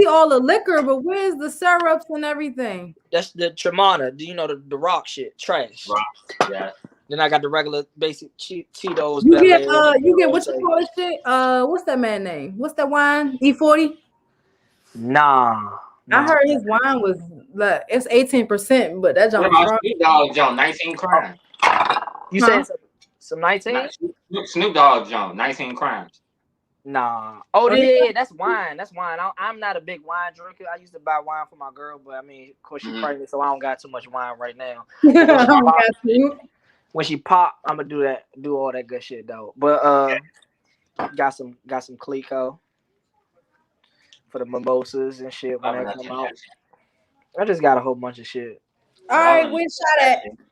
all the liquor, but where's the syrups and everything? That's the Tremana. Do you know the rock shit? Trash. Rock. Yeah. Then I got the regular basic Cheetos. You get what you call this shit? What's that man name? What's that wine? E40? Nah. I heard his wine was like it's 18%, but that What about Snoop Dogg Jones? 19 crimes. You said some 19? Snoop Dogg Jones, 19 crimes. Nah. Oh yeah, that's wine. That's wine. I'm not a big wine drinker. I used to buy wine for my girl, but I mean, of course she's pregnant, so I don't got too much wine right now. When she pop, I'm gonna do all that good shit though. But got some Clico. for the mimosas and shit when Loving they that come out. connection. I just got a whole bunch of shit. All right, Loving we the shot at. connection.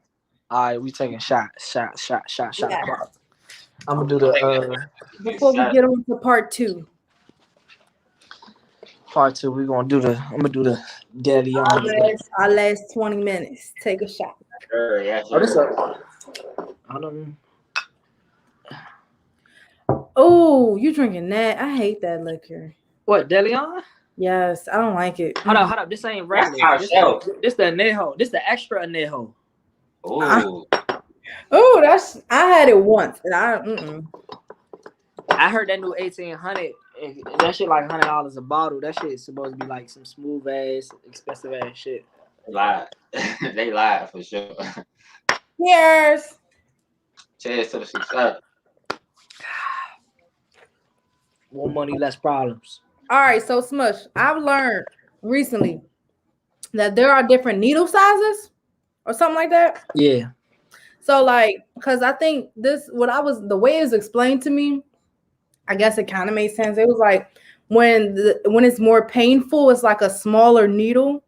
All right, we taking shot Yeah. o'clock. I'm gonna do the Before we get on to part 2. part 2. We gonna do the. I'm gonna do the daily on. Our last 20 minutes. Take a shot. Sure, yes, Oh, this sir. I don't. Oh, you drinking that? I hate that liquor. What Deleon? Yes, I don't like it. Hold up. This ain't That's regular. our show. This the anejo. This the extra anejo. Ooh. Oh, that's. I had it once, and I heard that new 1800. That shit like $100 a bottle. That shit is supposed to be like some smooth ass, expensive ass shit. They lied. They lied for sure. Cheers. Cheers to the success. More money, less problems. All right, so Smush, I've learned recently that there are different needle sizes or something like that. Yeah. So like, because I think the way it was explained to me, I guess it kind of made sense. It was like when it's more painful, it's like a smaller needle.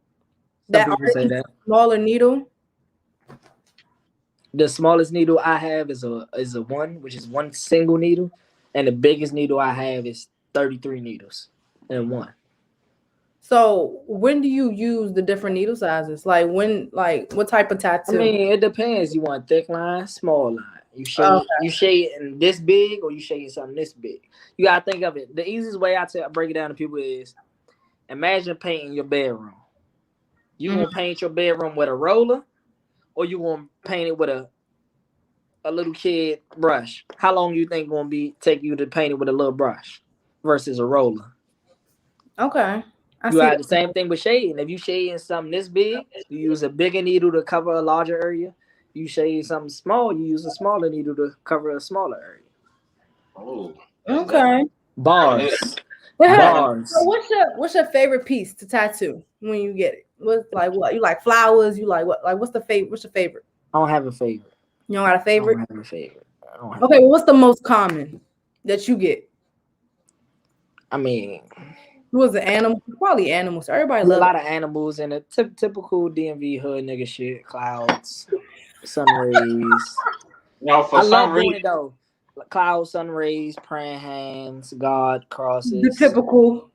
Some people say that. Smaller needle. The smallest needle I have is a 1, which is 1 single needle, and the biggest needle I have is 33 needles in 1. So when do you use the different needle sizes? Like what type of tattoo? I mean, it depends. You want thick line, small line. You shade this big, or you shade something this big. You gotta think of it. The easiest way I break it down to people is, imagine painting your bedroom. You gonna paint your bedroom with a roller, or you gonna paint it with a little kid brush? How long do you think gonna take you to paint it with a little brush versus a roller? Okay. You have the same thing with shading. If you shading something this big, you use a bigger needle to cover a larger area. You shade something small, you use a smaller needle to cover a smaller area. Oh. Okay. Bars. Bars. So what's your favorite piece to tattoo when you get it? What you like flowers? You like what? Like what's your favorite? I don't have a favorite. You don't got a favorite? I don't have a favorite. Okay, well, what's the most common that you get? I mean, was it animal? Probably animals. Everybody loves a lot of animals and a typical DMV hood nigga shit. Clouds, sun rays. No, for some reason though. Clouds, sun rays, praying hands, God crosses. The typical.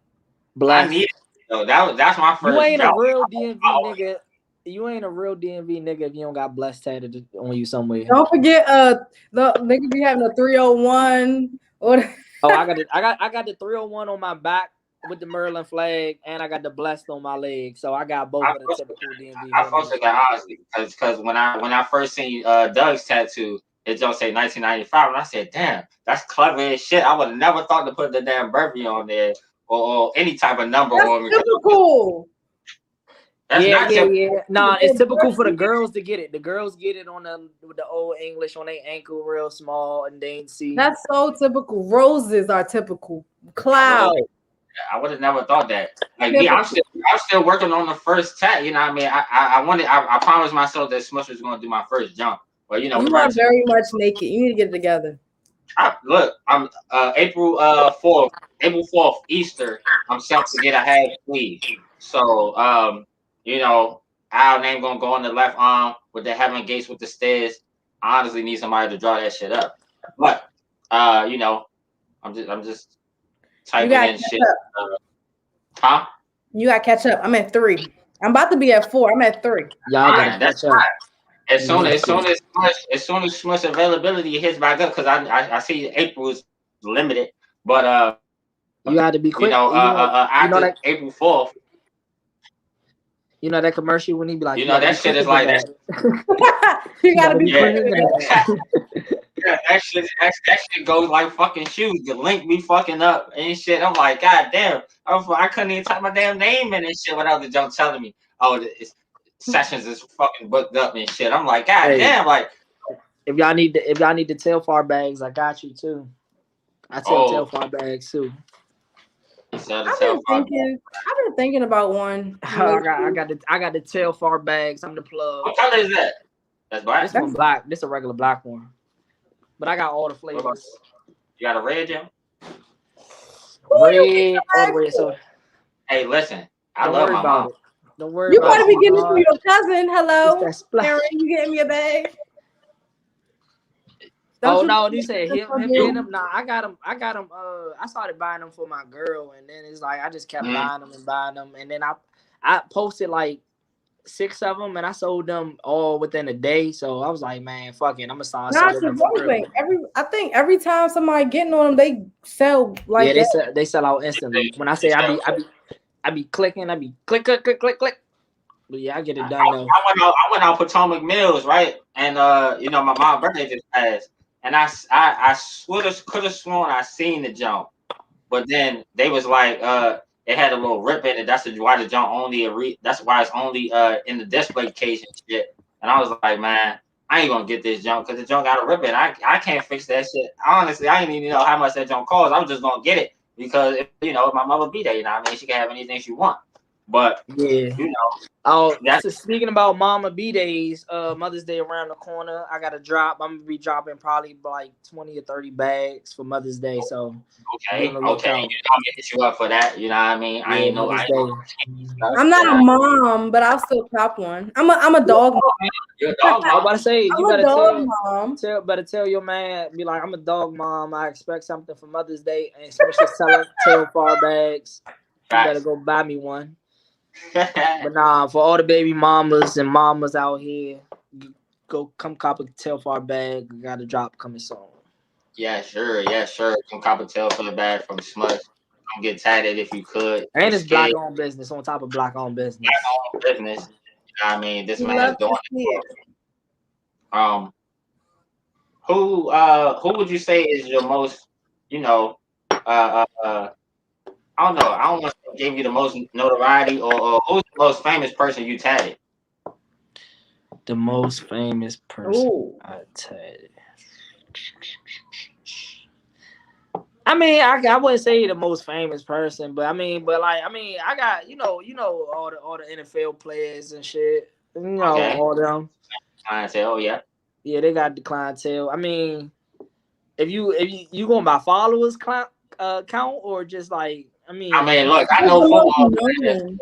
Bless. I need it. So that's my first. You ain't a real DMV nigga. You ain't a real DMV nigga if you don't got blessed tatted on you somewhere. Don't forget, the nigga be having a 301 or. I got the 301 on my back with the Merlin flag, and I got the blessed on my leg. So I got both of the typical DMV. I fucked with that honestly, because when I first seen Doug's tattoo, it just say 1995, and I said, "Damn, that's clever as shit." I would have never thought to put the damn birthday on there or any type of number on me. Typical. That's not typical. Yeah. Nah, it's typical for the girls to get it. The girls get it with the old English on their ankle, real small, and they ain't see. That's so typical. Roses are typical. Cloud. I would have never thought that. Like me, I'm still working on the first tat. You know what I mean? I promised myself that Smush was going to do my first jump. But you are very much naked. You need to get it together. Look, I'm April 4th, Easter. I'm set to get a half sleeve. So our name gonna go on the left arm with the heaven gates with the stairs. I honestly need somebody to draw that shit up. But I'm just typing in shit. You gotta catch up. I'm at 3. I'm about to be at 4. I'm at 3. Y'all gotta catch up. As soon as Smush availability hits back up, because I see April is limited, but you got to be quick. After April 4th. You know that commercial when he be like, that shit is like that. You gotta be quick. Yeah, that shit goes like fucking shoes. The link be fucking up and shit. I'm like, God damn. I couldn't even type my damn name in and shit without the junk telling me, oh, sessions is fucking booked up and shit. I'm like, God damn, like if y'all need the Telfar bags, I got you too. I sell Telfar bags too. I've been thinking about one. I got the Telfar bags. I'm the plug. What color is that? That's black. This one black. This a regular black one. But I got all the flavors. You got a red, Jim? Red, all the red. So Hey, listen, I Don't love worry my about mom. it. Don't worry You about gotta it, be getting it from sweetheart. your cousin. It's Hello, that splash. Aaron, you getting me a bag? Don't Oh you no, love you said him your getting baby? them. Nah, I got them. I started buying them for my girl, and then it's like I just kept Mm. buying them, and then I posted like 6 of them, and I sold them all within a day. So I was like, man, fuck it, I'm gonna start Nah, selling them cause for one thing, real. I think every time somebody getting on them, they sell Yeah, like that. they sell out instantly. When I say I be clicking, I be click click click click click. But yeah, I get it done though. I went out Potomac Mills, right? And my mom's birthday just passed, and I could have sworn I seen the jump, but then they was like, it had a little rip in it. That's why the jump only that's why it's only in the display case and shit. And I was like, man, I ain't gonna get this jump because the jump got a rip in it. I can't fix that shit. Honestly, I didn't even know how much that jump cost. I was just gonna get it because if my mother be there, you know what I mean? She can have anything she want. But Yeah. you know, Oh, that's so speaking about Mama B days, Mother's Day around the corner. I got a drop. I'm gonna be dropping probably like 20 or 30 bags for Mother's Day. So be on okay. the Okay, lookout. I'm gonna hit you up for that. You know what I mean? I Yeah, ain't know. I Mother's ain't know Day. stuff. I'm not You a know, mom, but I'll still cop one. I'm a dog mom. you're a dog I was mom. about to say you I'm a better dog mom. tell your man, be like, I'm a dog mom. I expect something for Mother's Day, and since you're selling tail far bags, you better Facts. go buy me one. But nah, for all the baby mamas and mamas out here, go come cop a tail far bag. Got a drop coming soon. Yeah, sure. Yeah, sure. Some copper tail for the bag from Smush. Come get tatted if you could. And You it's black scared. owned business on top of black owned Black business. owned business. You know what I mean? This We man love is doing to it see it. for. Who would you say is your most, you know, I don't know. I don't want to give you the most notoriety or who's the most famous person you tatted? The most famous person Ooh. I tatted. I mean, I wouldn't say the most famous person, but I got all the NFL players and shit. Okay. All them. I say, oh yeah. Yeah, they got the clientele. I mean, if you going by followers count or just like I mean, look, I Who's know the most football players. known?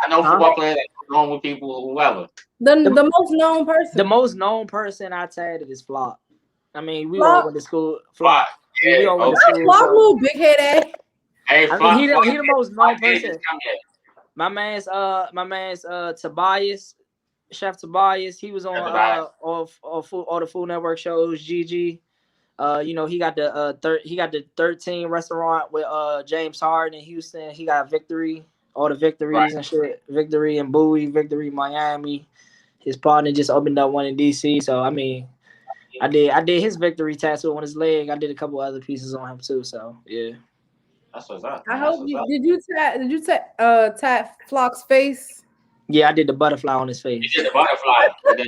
I know huh? football players that go on with people, whoever. The, The most known the person. most known person I tatted is Flop. I mean, we all Flop. went to school. Flop. Flop. Yeah, we Yeah. all went to Okay. school. Flop So little big head ass. Hey, I mean, Flop. Flop. he the most Flop known did just person. come here. My man's Tobias, Chef Tobias. He was on That's about it. all the Food Network shows. GG. He got the 13 restaurant with James Harden in Houston. He got Victory, all the Right. victories and shit. Victory in Bowie, Victory Miami. His partner just opened up one in DC. So I mean, I did his victory tattoo on his leg. I did a couple other pieces on him too. So yeah. That's what's up, I man. That's hope what's you up. did you tap Flock's face? Yeah, I did the butterfly on his You face. did the butterfly. Yeah,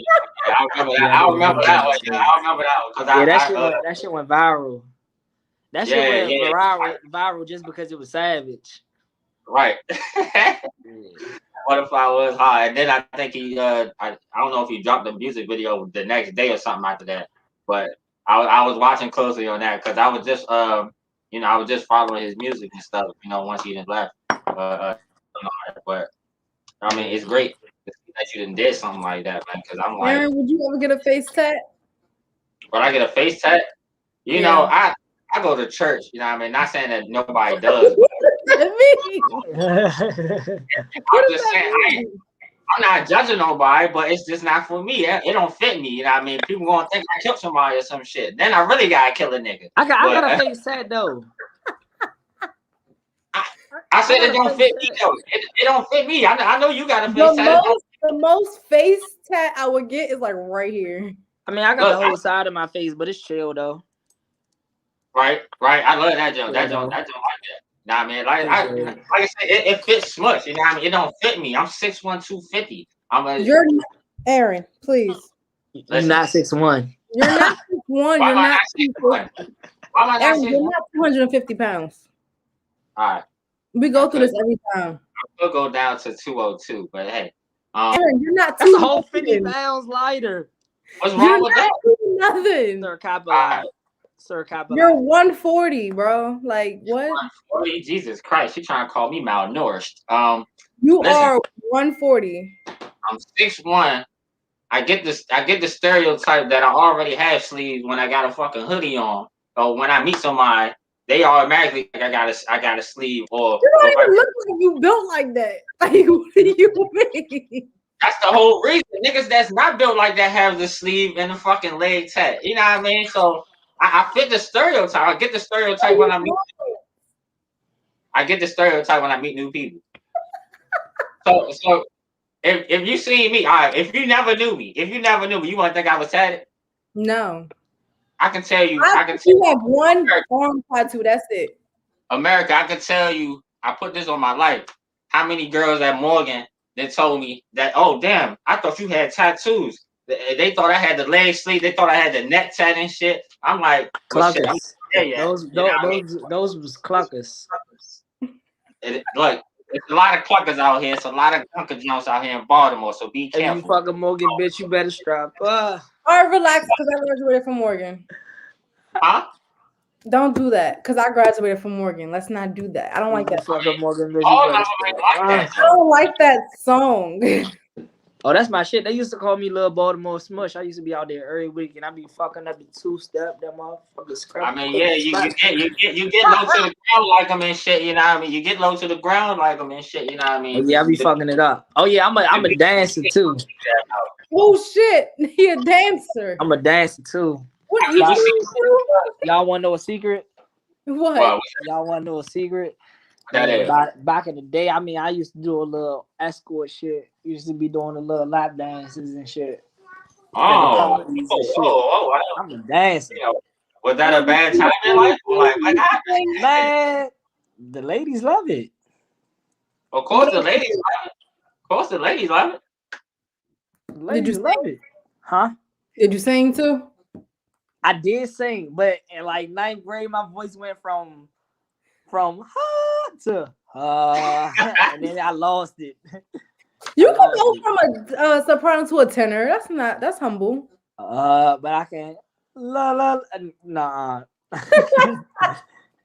I remember that. Yeah, I I did the remember butterfly that on one. his Yeah, face. I remember that one because Yeah, I that shit went viral. That shit yeah, went yeah, viral just because it was savage. right. Yeah. Butterfly was hard, and then I think I don't know if he dropped the music video the next day or something after that, but I was watching closely on that because I was just following his music and stuff, once he didn't left. But I mean, it's great that you didn't did something like that, man. Because I'm like, Aaron, would you ever get a face tat? when I get a face tat, Yeah. I go to church. You know what I mean? Not saying that nobody does, but What does that mean? What I'm does just that saying mean? I'm not judging nobody, but it's just not for me. It don't fit me. You know what I mean? People gonna think I killed somebody or some shit. Then I really gotta kill a nigga. I But got a face tat though. I I said got it a don't face fit me tat. though. It don't fit me. I know you got a face tat. The most face tat I would get is like right here. I mean, I got the Look, whole side of my face, but it's chill though. right. I love that joke. Chill though. That joke like that. Nah, man. Like Appreciate it. I said, it fits smush. You know what I mean? It don't fit me. I'm 6'1", 250. You're not, Aaron, please. You Listen. not 6'1". You're not 6'1". Why You're am I not not 6'1"? Why am I not Aaron, 6'1"? you're not 250 pounds. All right. We go through this every time. We'll go down to 202, but hey. Aaron, you're not That's a too whole 50 nothing. pounds lighter. What's You're wrong with not that? too nothing. Sir Coppola. Sir Kappa. You're 140, bro. Like what? 140? Jesus Christ, she trying to call me malnourished. You Listen, are 140. I'm 6'1". I get the stereotype that I already have sleeves when I got a fucking hoodie on. So when I meet somebody, they automatically think I got a sleeve You or if don't I, even look like you built like that. Like what do you mean? that's the whole reason. Niggas that's not built like that have the sleeve and the fucking leg tat. You know what I mean? So I fit the stereotype. I get the stereotype when I get the stereotype when I meet new people. So if you see me, all right, if you never knew me, you wouldn't think I was tatted. No. I can tell you, I think you have one arm tattoo. That's it. America, I can tell you, I put this on my life. How many girls at Morgan that told me that, oh damn, I thought you had tattoos. They thought I had the leg sleeve, they thought I had the neck tat and shit. I'm like, well shit, I'm Cluckers. there yet. You know what I mean? Those was cluckers. Look, there's a lot of cluckers out here. It's a lot of clucker jumps out here in Baltimore, so be If you careful. fuck a Morgan bitch, you better strap. All right, relax, because I graduated from Morgan. Huh? Don't do that, because I graduated from Morgan. Let's not do that. I don't like that. Fuck a Morgan bitch, All you of better them strap. ain't like that. I don't like that song. Oh, that's my shit. They used to call me Little Baltimore Smush. I used to be out there every week, and I be fucking up the two-step. That motherfucker scrap. I mean, yeah, you get low to the ground like them and shit. You know what I mean? You get low to the ground like them and shit. You know what I mean? Oh, yeah, I be fucking it up. Oh yeah, I'm a dancer too. Oh shit, he a dancer. I'm a dancer too. What you do? Y'all want to know a secret? What? Well, Y'all want to know a secret? that is. Back in the day, I mean, I used to do a little escort shit. Used to be doing a little lap dances and shit. Oh, I'm a dancer. You know, was that a bad time in life? Like, what happened? Man, the ladies love it. Of course, the ladies love it. Of course, the ladies love it. The ladies love it. Huh? Did you sing too? I did sing, but in like 9th grade, my voice went from ha to and then I lost it. You can go from a soprano to a tenor. That's humble. But I can't. Nah.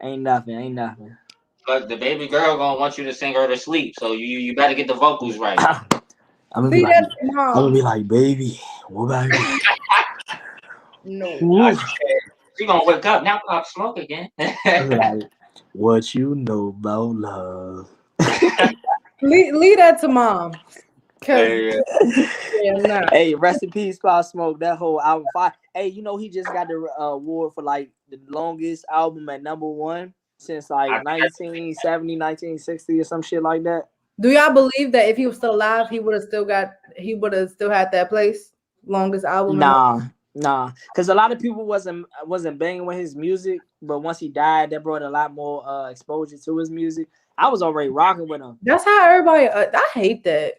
Ain't nothing. But the baby girl gonna want you to sing her to sleep, so you better get the vocals right. I'm gonna be like, baby, what about you? No. She gonna wake up now. Pop smoke again. Like, what you know about love? leave that to mom. Yeah. Hey, rest in peace, Pop Smoke. That whole album fire. Hey, you know he just got the award for like the longest album at #1 since like 1970, 1960 or some shit like that. Do y'all believe that if he was still alive, he would have still had that place? Longest album? Nah. Because a lot of people wasn't banging with his music, but once he died, that brought a lot more exposure to his music. I was already rocking with him. That's how everybody. I hate that.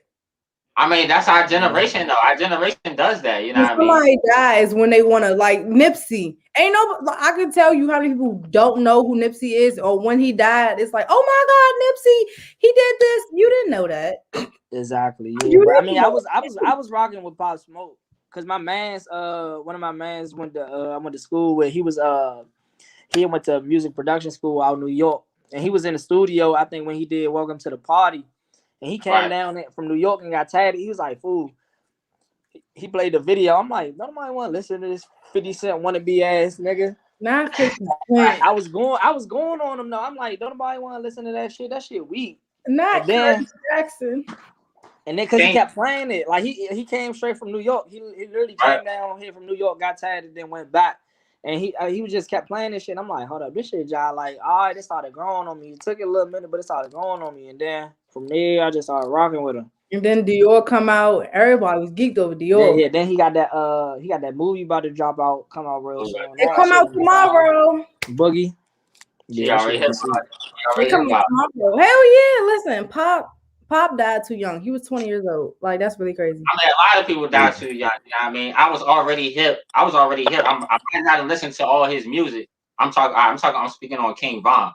I mean, that's our generation, though. Our generation does that. You know what I mean? Somebody dies when they want to, like Nipsey. Ain't no. I can tell you how many people don't know who Nipsey is, or when he died, it's like, oh my God, Nipsey, he did this. You didn't know that. Exactly. Yeah. But, I mean, I was rocking with Pop Smoke because my man's one of my mans I went to school with. He went to music production school out in New York, and he was in the studio. I think when he did Welcome to the Party. And he came down from New York and got tatted. He was like, fool. He played the video. I'm like, nobody want to listen to this 50 Cent wannabe ass nigga. Not 50 Cent. I was going on him though. I'm like, don't nobody want to listen to that shit. That shit weak. Not Curtis Jackson. And then because he kept playing it, like he came straight from New York. He literally came down here from New York, got tatted, then went back. And he just kept playing this shit. I'm like, hold up, this shit, y'all. Like, all right, it started growing on me. It took it a little minute, but it started growing on me. And then from there, I just started rocking with him. And then Dior come out. Everybody was geeked over Dior. Yeah. Then he got that movie about to come out real soon. It come out tomorrow. Boogie. Yeah, already hit tomorrow. Hell yeah! Listen, Pop died too young. He was 20 years old. Like, that's really crazy. I mean, a lot of people died too young. You know what I mean? I was already hip. I might not have listened to all his music. I'm speaking on King Von.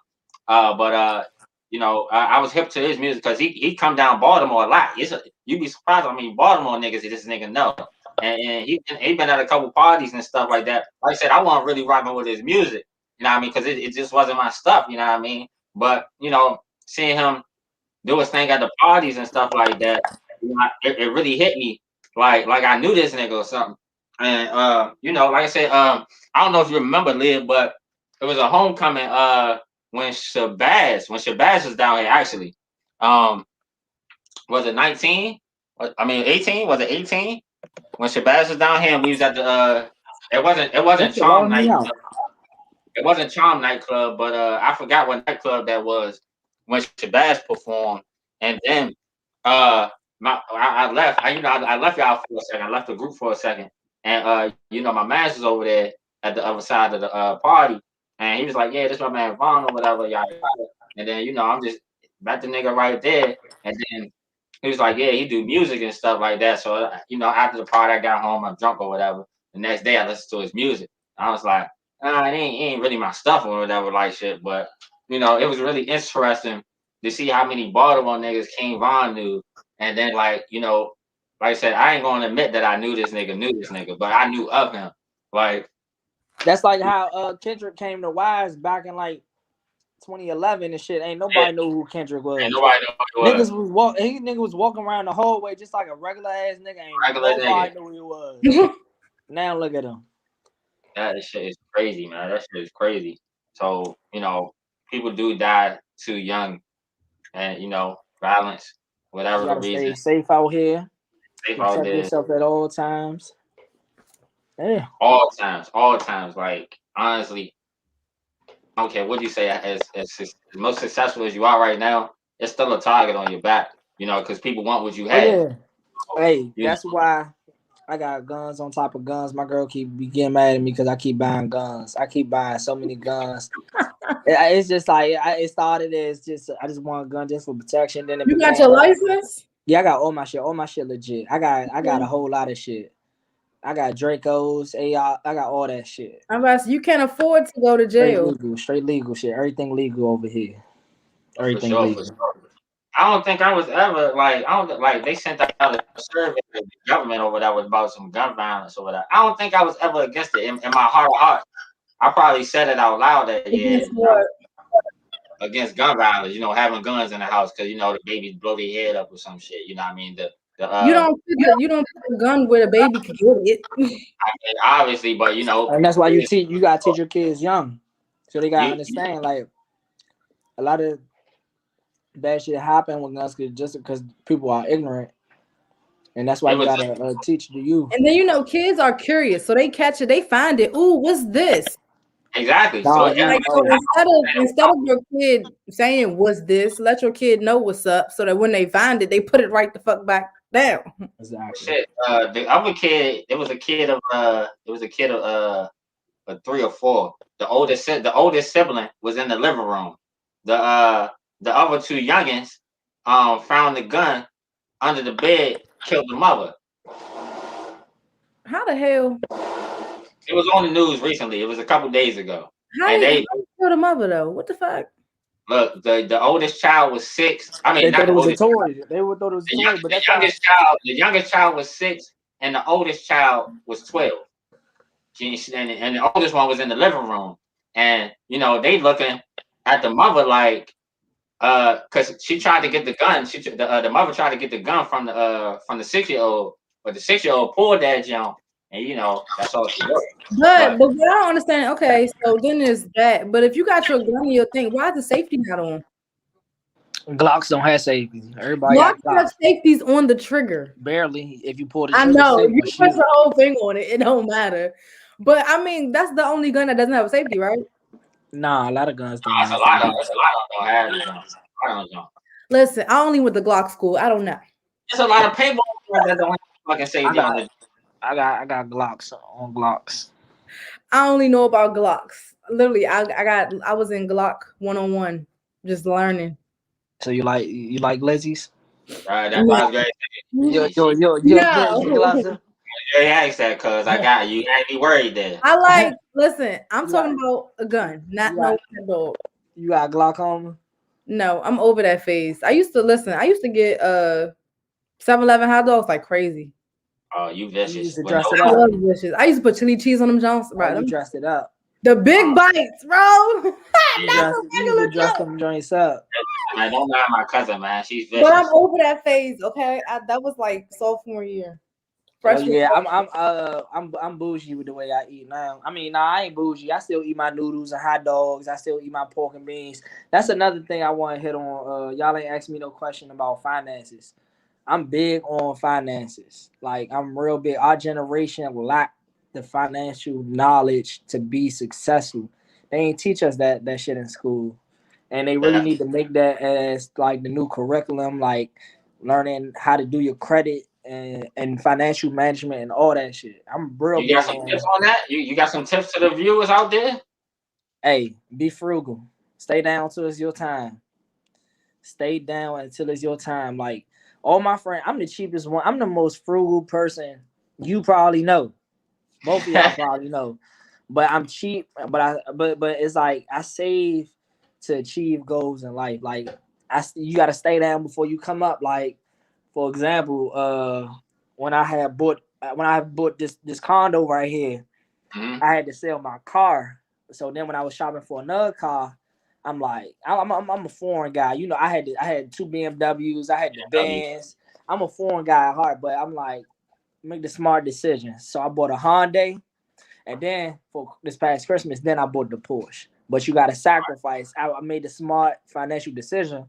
You know, I was hip to his music because he come down Baltimore a lot. You'd be surprised. I mean, Baltimore niggas, this nigga know. and he been at a couple parties and stuff like that. Like I said, I wasn't really rocking with his music, you know what I mean? Because it just wasn't my stuff, you know what I mean? But seeing him do his thing at the parties and stuff like that, it really hit me like I knew this nigga or something. And like I said, I don't know if you remember, Liv, but it was a homecoming when Shabazz was down here actually. Was it 19? I mean 18? Was it 18? When Shabazz was down here and we was at the it wasn't Charm Night. It wasn't Charm nightclub, but I forgot what nightclub that was when Shabazz performed. And then I left. I left y'all for a second. I left the group for a second. And my man was over there at the other side of the party. And he was like, yeah, this my man Vaughn or whatever, y'all. And then, I'm just met the nigga right there. And then he was like, yeah, he do music and stuff like that. So, after the party, I got home, I'm drunk or whatever. The next day I listened to his music. I was like, it ain't really my stuff or whatever like shit. But, it was really interesting to see how many Baltimore niggas King Von knew. And then like I said, I ain't gonna admit that I knew this nigga, but I knew of him. Like that's like how Kendrick came to Wise back in like 2011 and shit. Ain't nobody knew who Kendrick was. Ain't nobody knew who he was. Nigga was walking around the hallway just like a regular ass nigga. Ain't nobody knew who he was. Now look at him. That shit is crazy, man. That shit is crazy. So, people do die too young, and violence, whatever the reason. Stay safe out here. Protect yourself at all times. Yeah. All times. Like honestly, I don't care what you say. As most successful as you are right now, it's still a target on your back. Because people want what you have. Yeah. Hey, that's why I got guns on top of guns. My girl keep getting mad at me because I keep buying guns. I keep buying so many guns. It's just like it started as just I just want a gun just for protection. Then you got your license? Yeah, I got all my shit. All my shit legit. I got a whole lot of shit. I got Dracos, A.R. I got all that shit. You can't afford to go to jail. Straight legal shit. Everything legal over here. Everything legal. For sure. I don't think I was ever they sent out a survey to the government or whatever about some gun violence or whatever. I don't think I was ever against it in my heart of hearts. I probably said it out loud that against gun violence, having guns in the house because the babies blow their head up or some shit. You know what I mean? You don't put a gun where the baby can get it. I mean, obviously, but and that's why you gotta teach your kids young, so they gotta understand like a lot of bad shit happen with guns just because people are ignorant, and that's why you gotta teach the youth. And then kids are curious, so they catch it, they find it. Ooh, what's this? Exactly. So instead of your kid saying what's this, let your kid know what's up, so that when they find it, they put it right the fuck back down. Exactly. Shit. The other kid, it was a kid of 3 or 4. The oldest sibling was in the living room. The other 2 youngins found the gun under the bed, killed the mother. How the hell? It was on the news recently. It was a couple days ago. How did they kill the mother though? What the fuck? Look, the oldest child was 6. I mean, they thought it was a toy. They would thought it was a toy, but the youngest child was 6, and the oldest child was 12. And the oldest one was in the living room, and they looking at the mother like, because she tried to get the gun. The mother tried to get the gun from the 6-year-old, but the 6-year-old pulled that jump, and that's all she wrote. But what I don't understand. Okay, so then there's that. But if you got your gun in your thing, why is the safety not on? Glocks don't have safety. Everybody Glocks have safeties on the trigger. Barely. If you pull the trigger, I know if you put the whole thing on it, it don't matter. But I mean, that's the only gun that doesn't have a safety, right? Nah, a lot of guns don't. There's a lot of them don't have. Listen, I only went to Glock school. I don't know. There's a lot of paintball that don't have fucking safety on it. I got Glocks on Glocks. I only know about Glocks. Literally, I was in Glock 101, just learning. So you like Lizzie's? Right, that's why I was great. Yo. Yeah, ask that cuz I got you. You ain't be worried there. Listen, I'm talking about a gun, not no dog. You got glaucoma? No, I'm over that phase. I used to get 7-Eleven hot dogs like crazy. Oh, you You used vicious. to Well, no, dress it I up. love delicious. I used to put chili cheese on them Jones, Oh, right? you dressed it up. The big bites, bro. Not the You used to regular dress Jones. them joints up. man, don't mind my cousin, man. She's But I'm vicious. over that phase, okay? That was like sophomore year. Oh Freshman. yeah, I'm bougie with the way I eat now. I mean, nah, I ain't bougie. I still eat my noodles and hot dogs. I still eat my pork and beans. That's another thing I want to hit on. Y'all ain't asked me no question about finances. I'm big on finances. Like I'm real big. Our generation lack the financial knowledge to be successful. They ain't teach us that shit in school, and they really Yeah. need to make that as like the new curriculum, like learning how to do your credit and financial management and all that shit. I'm real You got big some on. tips on that? You got some tips to the viewers out there? Hey, be frugal. Stay down till it's your time. Stay down until it's your time. Like all my friends, I'm the cheapest one. I'm the most frugal person you probably know. Both of y'all probably know. But I'm cheap. But it's like I save to achieve goals in life. Like you got to stay down before you come up. Like for example, when I bought this condo right here, Mhm. I had to sell my car. So then when I was shopping for another car, I'm like, I'm a foreign guy. You know, I had two BMWs, I had the W. Benz. I'm a foreign guy at heart, but I'm like, make the smart decision. So I bought a Hyundai, and then for this past Christmas, then I bought the Porsche. But you got to sacrifice. I made the smart financial decision.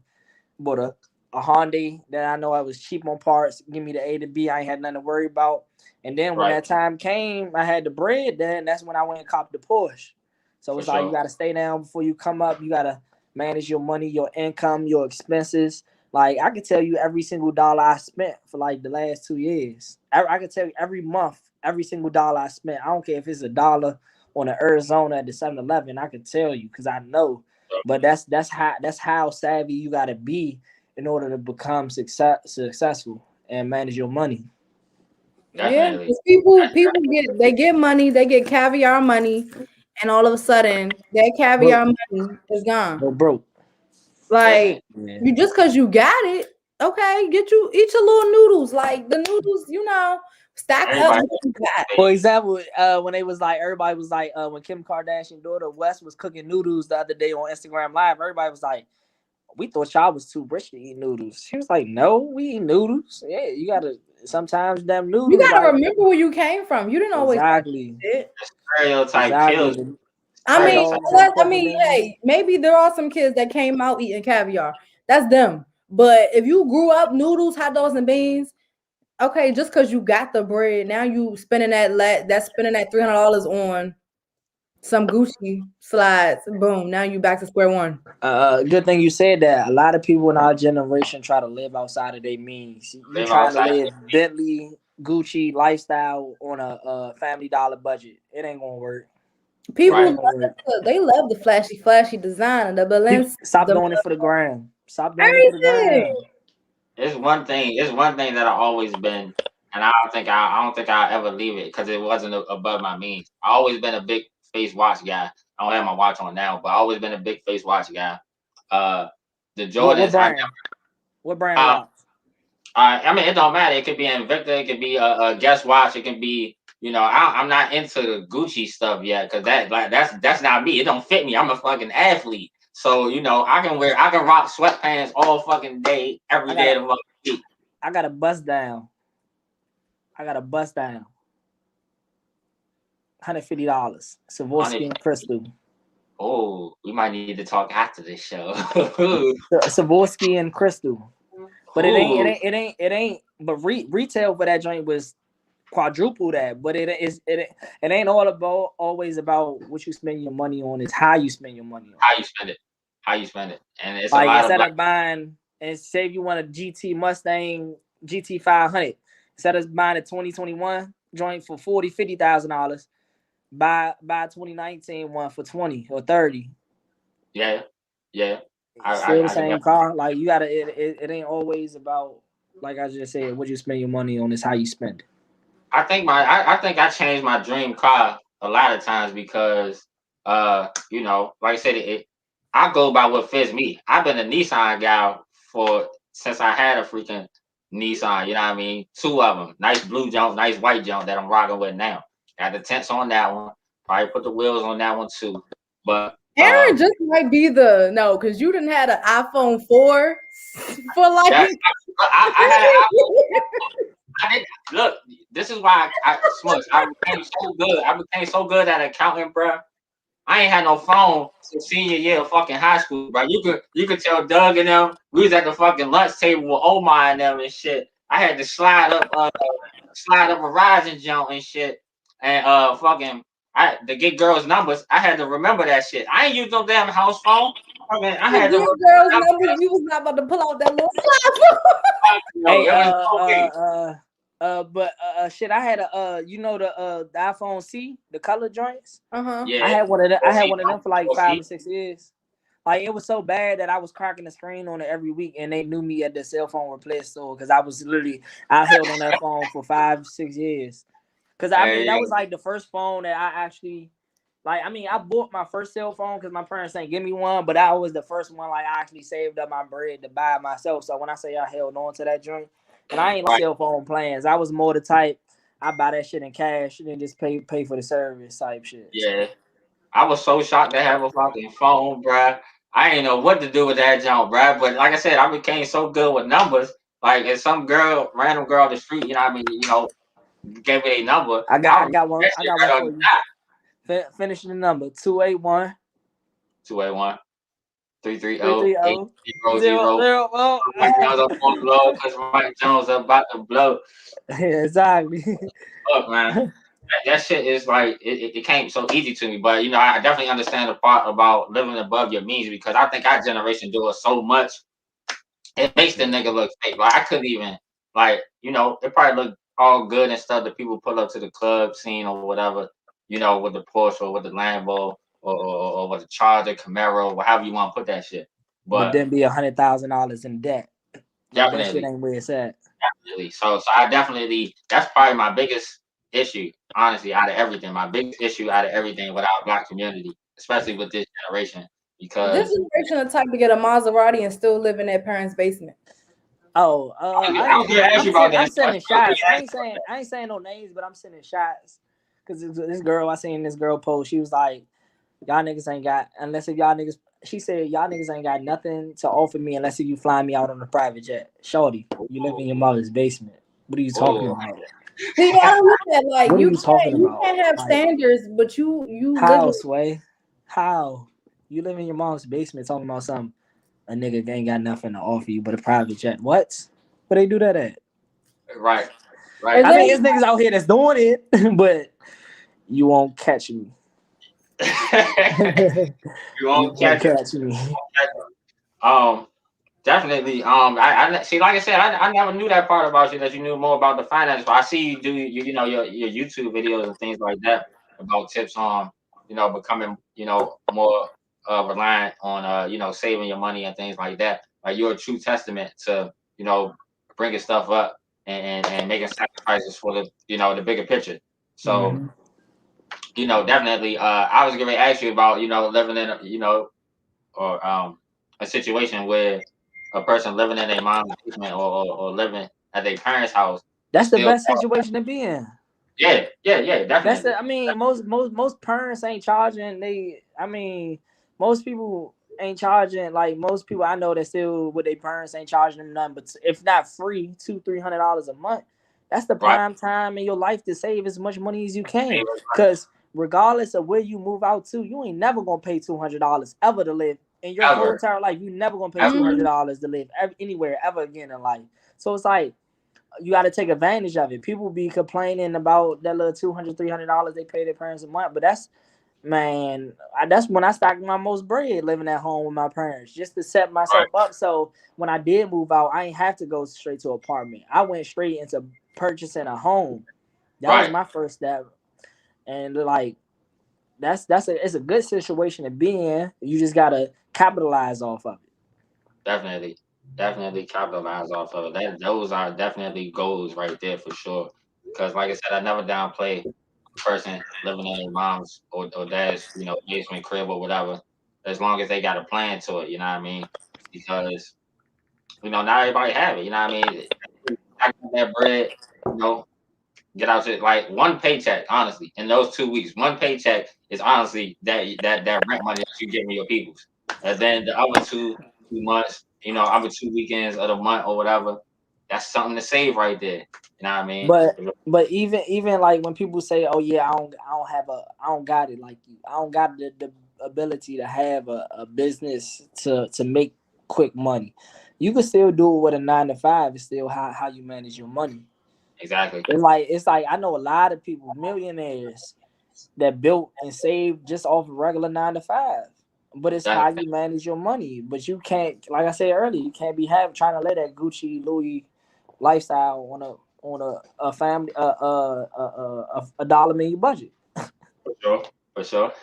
Bought a Hyundai that I know I was cheap on parts. Give me the A to B. I ain't had nothing to worry about. And then when Right, that time came, I had the bread. Then that's when I went and copped the Porsche. So for it's like you sure. got to stay down before you come up. You got to manage your money, your income, your expenses. Like I can tell you every single dollar I spent for like the last 2 years. I can tell you every month, every single dollar I spent. I don't care if it's a dollar on the Arizona at the 7-Eleven. I can tell you because I know. But that's how savvy you got to be in order to become successful and manage your money. Yeah, Definitely. 'cause people get money, they get caviar money, and all of a sudden that Broke, caviar money is gone. go broke. Listen, Like Yeah. you just because you got it, okay, eat your little noodles. Like the noodles, stack up everybody what you got. For example, when they was like, everybody was like, when Kim Kardashian daughter West was cooking noodles the other day on Instagram Live, everybody was like, we thought y'all was too rich to eat noodles. She was like, no, we eat noodles. Yeah, you gotta sometimes them You noodles gotta like remember where you came from. You didn't always have exactly, it. stereotype kills. exactly. I Hot mean, Stereotype. dogs and pork and beans. hey, maybe there are some kids that came out eating caviar. That's them. But if you grew up noodles, hot dogs, and beans, okay, just because you got the bread, now you spending that $300 on some Gucci slides. Boom. Now you back to square one. Good thing you said that. A lot of people in our generation try to live outside of their means. You Live trying to outside. live Bentley, Gucci lifestyle on a Family Dollar budget. It ain't gonna work. It People Right. ain't gonna work. they love the flashy design, the balance, Stop the doing it for the gram. Stop doing it for the everything. gram. It's one thing. It's one thing that I always been, and I don't think I'll ever leave it because it wasn't above my means. I always been a big face watch guy. I don't have my watch on now, but I always been a big face watch guy. Uh, the What Jordans, I brand? What brand never. watch? I mean, it don't matter. It could be Invicta. It could be a Guess Watch. It can be, I'm not into the Gucci stuff yet because that's not me. It don't fit me. I'm a fucking athlete. So I can rock sweatpants all fucking day, I every day got a of the fucking week. I got a bust down. I got a bust down. $150. Honest. Swarovski and crystal. Oh, we might need to talk after this show. Swarovski and crystal. But Ooh, it ain't. But retail for that joint was quadruple that. But it ain't all about always about what you spend your money on. It's how you spend your money on. how you spend it? How you spend it? And it's a Like lot of instead black. of buying and say if you want a GT Mustang GT 500, instead of buying a 2021 joint for $40,000, 50,000, buy 2019 one for 20 or 30. Yeah, yeah. Still the I can same car. Like you gotta. It ain't always about like I just said. What you spend your money on is how you spend it. I think I changed my dream car a lot of times because like I said, I go by what fits me. I've been a Nissan guy for since I had a freaking Nissan, you know what I mean? 2 of them. Nice blue jump, nice white jump that I'm rocking with now. Got the tents on that one. Probably put the wheels on that one too. But Aaron just might be no, because you didn't had an iPhone 4 for like. I did, look, this is why Smush, I became so good. I became so good at accounting, bro. I ain't had no phone since senior year of fucking high school, bro. You could tell Doug and them. We was at the fucking lunch table with Omar and them and shit. I had to slide up a rising jump and shit, and fucking to get girls' numbers. I had to remember that shit. I ain't used no damn house phone. I mean, I had to remember girls' numbers. You was not about to pull out that little slide. Hey, shit, I had the iPhone C, the color joints. Yeah, I had one of them. I had one of them for like 5 or 6 years. Like it was so bad that I was cracking the screen on it every week, and they knew me at the cell phone repair store because I held on that phone for 5, 6 years. Because I mean that was like the first phone that I actually like. I mean I bought my first cell phone because my parents ain't give me one, but that was the first one like I actually saved up my bread to buy myself. So when I say I held on to that joint, and I ain't cell phone plans, I was more the type I buy that shit in cash and then just pay for the service type shit. Yeah. I was so shocked to have a fucking phone, bruh. I ain't know what to do with that junk, bruh. But like I said, I became so good with numbers. Like if some random girl on the street, you know what I mean, gave me a number. I got one for you. Finish the number 281 281 330 800. Mike Jones up on blow because Mike Jones about to blow. Yeah, exactly. Look, man. That shit is like it came so easy to me, but I definitely understand the part about living above your means because I think our generation do it so much. It makes the nigga look fake. Like I couldn't even it probably looked all good and stuff that people pull up to the club scene or whatever, with the Porsche or with the Lambo or with the Charger, Camaro, or however you want to put that shit. But then be $100,000 in debt. Like that shit ain't where it's at. Definitely. So I definitely that's probably my biggest issue, honestly, out of everything. My biggest issue out of everything with our Black community, especially with this generation, because this generation the type to get a Maserati and still live in their parents' basement. Oh, I'm sending shots. I ain't saying no names, but I'm sending shots because this girl I seen this girl post. She was like, "Y'all niggas ain't got unless if y'all niggas." She said, "Y'all niggas ain't got nothing to offer me unless if you fly me out on a private jet." Shorty, you live in your mother's basement. What are you talking about? See, I don't look at like what are you talking about? You can't have standards, but you how live Sway? How you live in your mom's basement talking about something? A nigga ain't got nothing to offer you but a private jet. What? Where they do that at? Right. I mean, there's niggas out here that's doing it, but you won't catch me. You won't catch me. Definitely. I see. Like I said, I never knew that part about you. That you knew more about the finance. But I see you do your YouTube videos and things like that about tips on becoming more reliant on saving your money and things like that. Like you're a true testament to bringing stuff up and making sacrifices for the bigger picture. So definitely. I was going to ask you about living in or a situation where a person living in their mom's basement or living at their parents' house. That's the best situation to be in. Yeah, definitely. I mean, most parents ain't charging. Most people ain't charging. Like most people I know that still with their parents ain't charging them nothing, but if not free, $200-$300 a month. That's the prime time in your life to save as much money as you can. Because regardless of where you move out to, you ain't never gonna pay $200 ever to live in your whole entire life. You never gonna pay $200 to live anywhere ever again in life. So it's like you got to take advantage of it. People be complaining about that little $200-$300 they pay their parents a month, but that's when I stacked my most bread living at home with my parents just to set myself up. So when I did move out, I ain't have to go straight to an apartment. I went straight into purchasing a home. That was my first step, and like it's a good situation to be in. You just gotta capitalize off of it. Definitely capitalize off of it. Those are definitely goals right there for sure. Because like I said, I never downplay a person living in their mom's or dad's basement crib or whatever, as long as they got a plan to it. You know what I mean? Because not everybody have it. You know what I mean? stack up that bread, you know, get out to like one paycheck, honestly, in those 2 weeks. One paycheck is honestly that rent money that you give me your peoples. And then the other 2 months, you know, other 2 weekends of the month or whatever, that's something to save right there. You know what I mean? But even like when people say, "Oh yeah, I don't got it like you. I don't got the ability to have a business to make quick money." You can still do it with a 9 to 5. It's still how you manage your money. Exactly. It's like I know a lot of people, millionaires, that built and saved just off a regular 9 to 5. But it's That, how you manage your money. But you can't, like I said earlier, you can't be trying to let that Gucci Louis lifestyle on a family a dollar menu budget. for sure. For sure.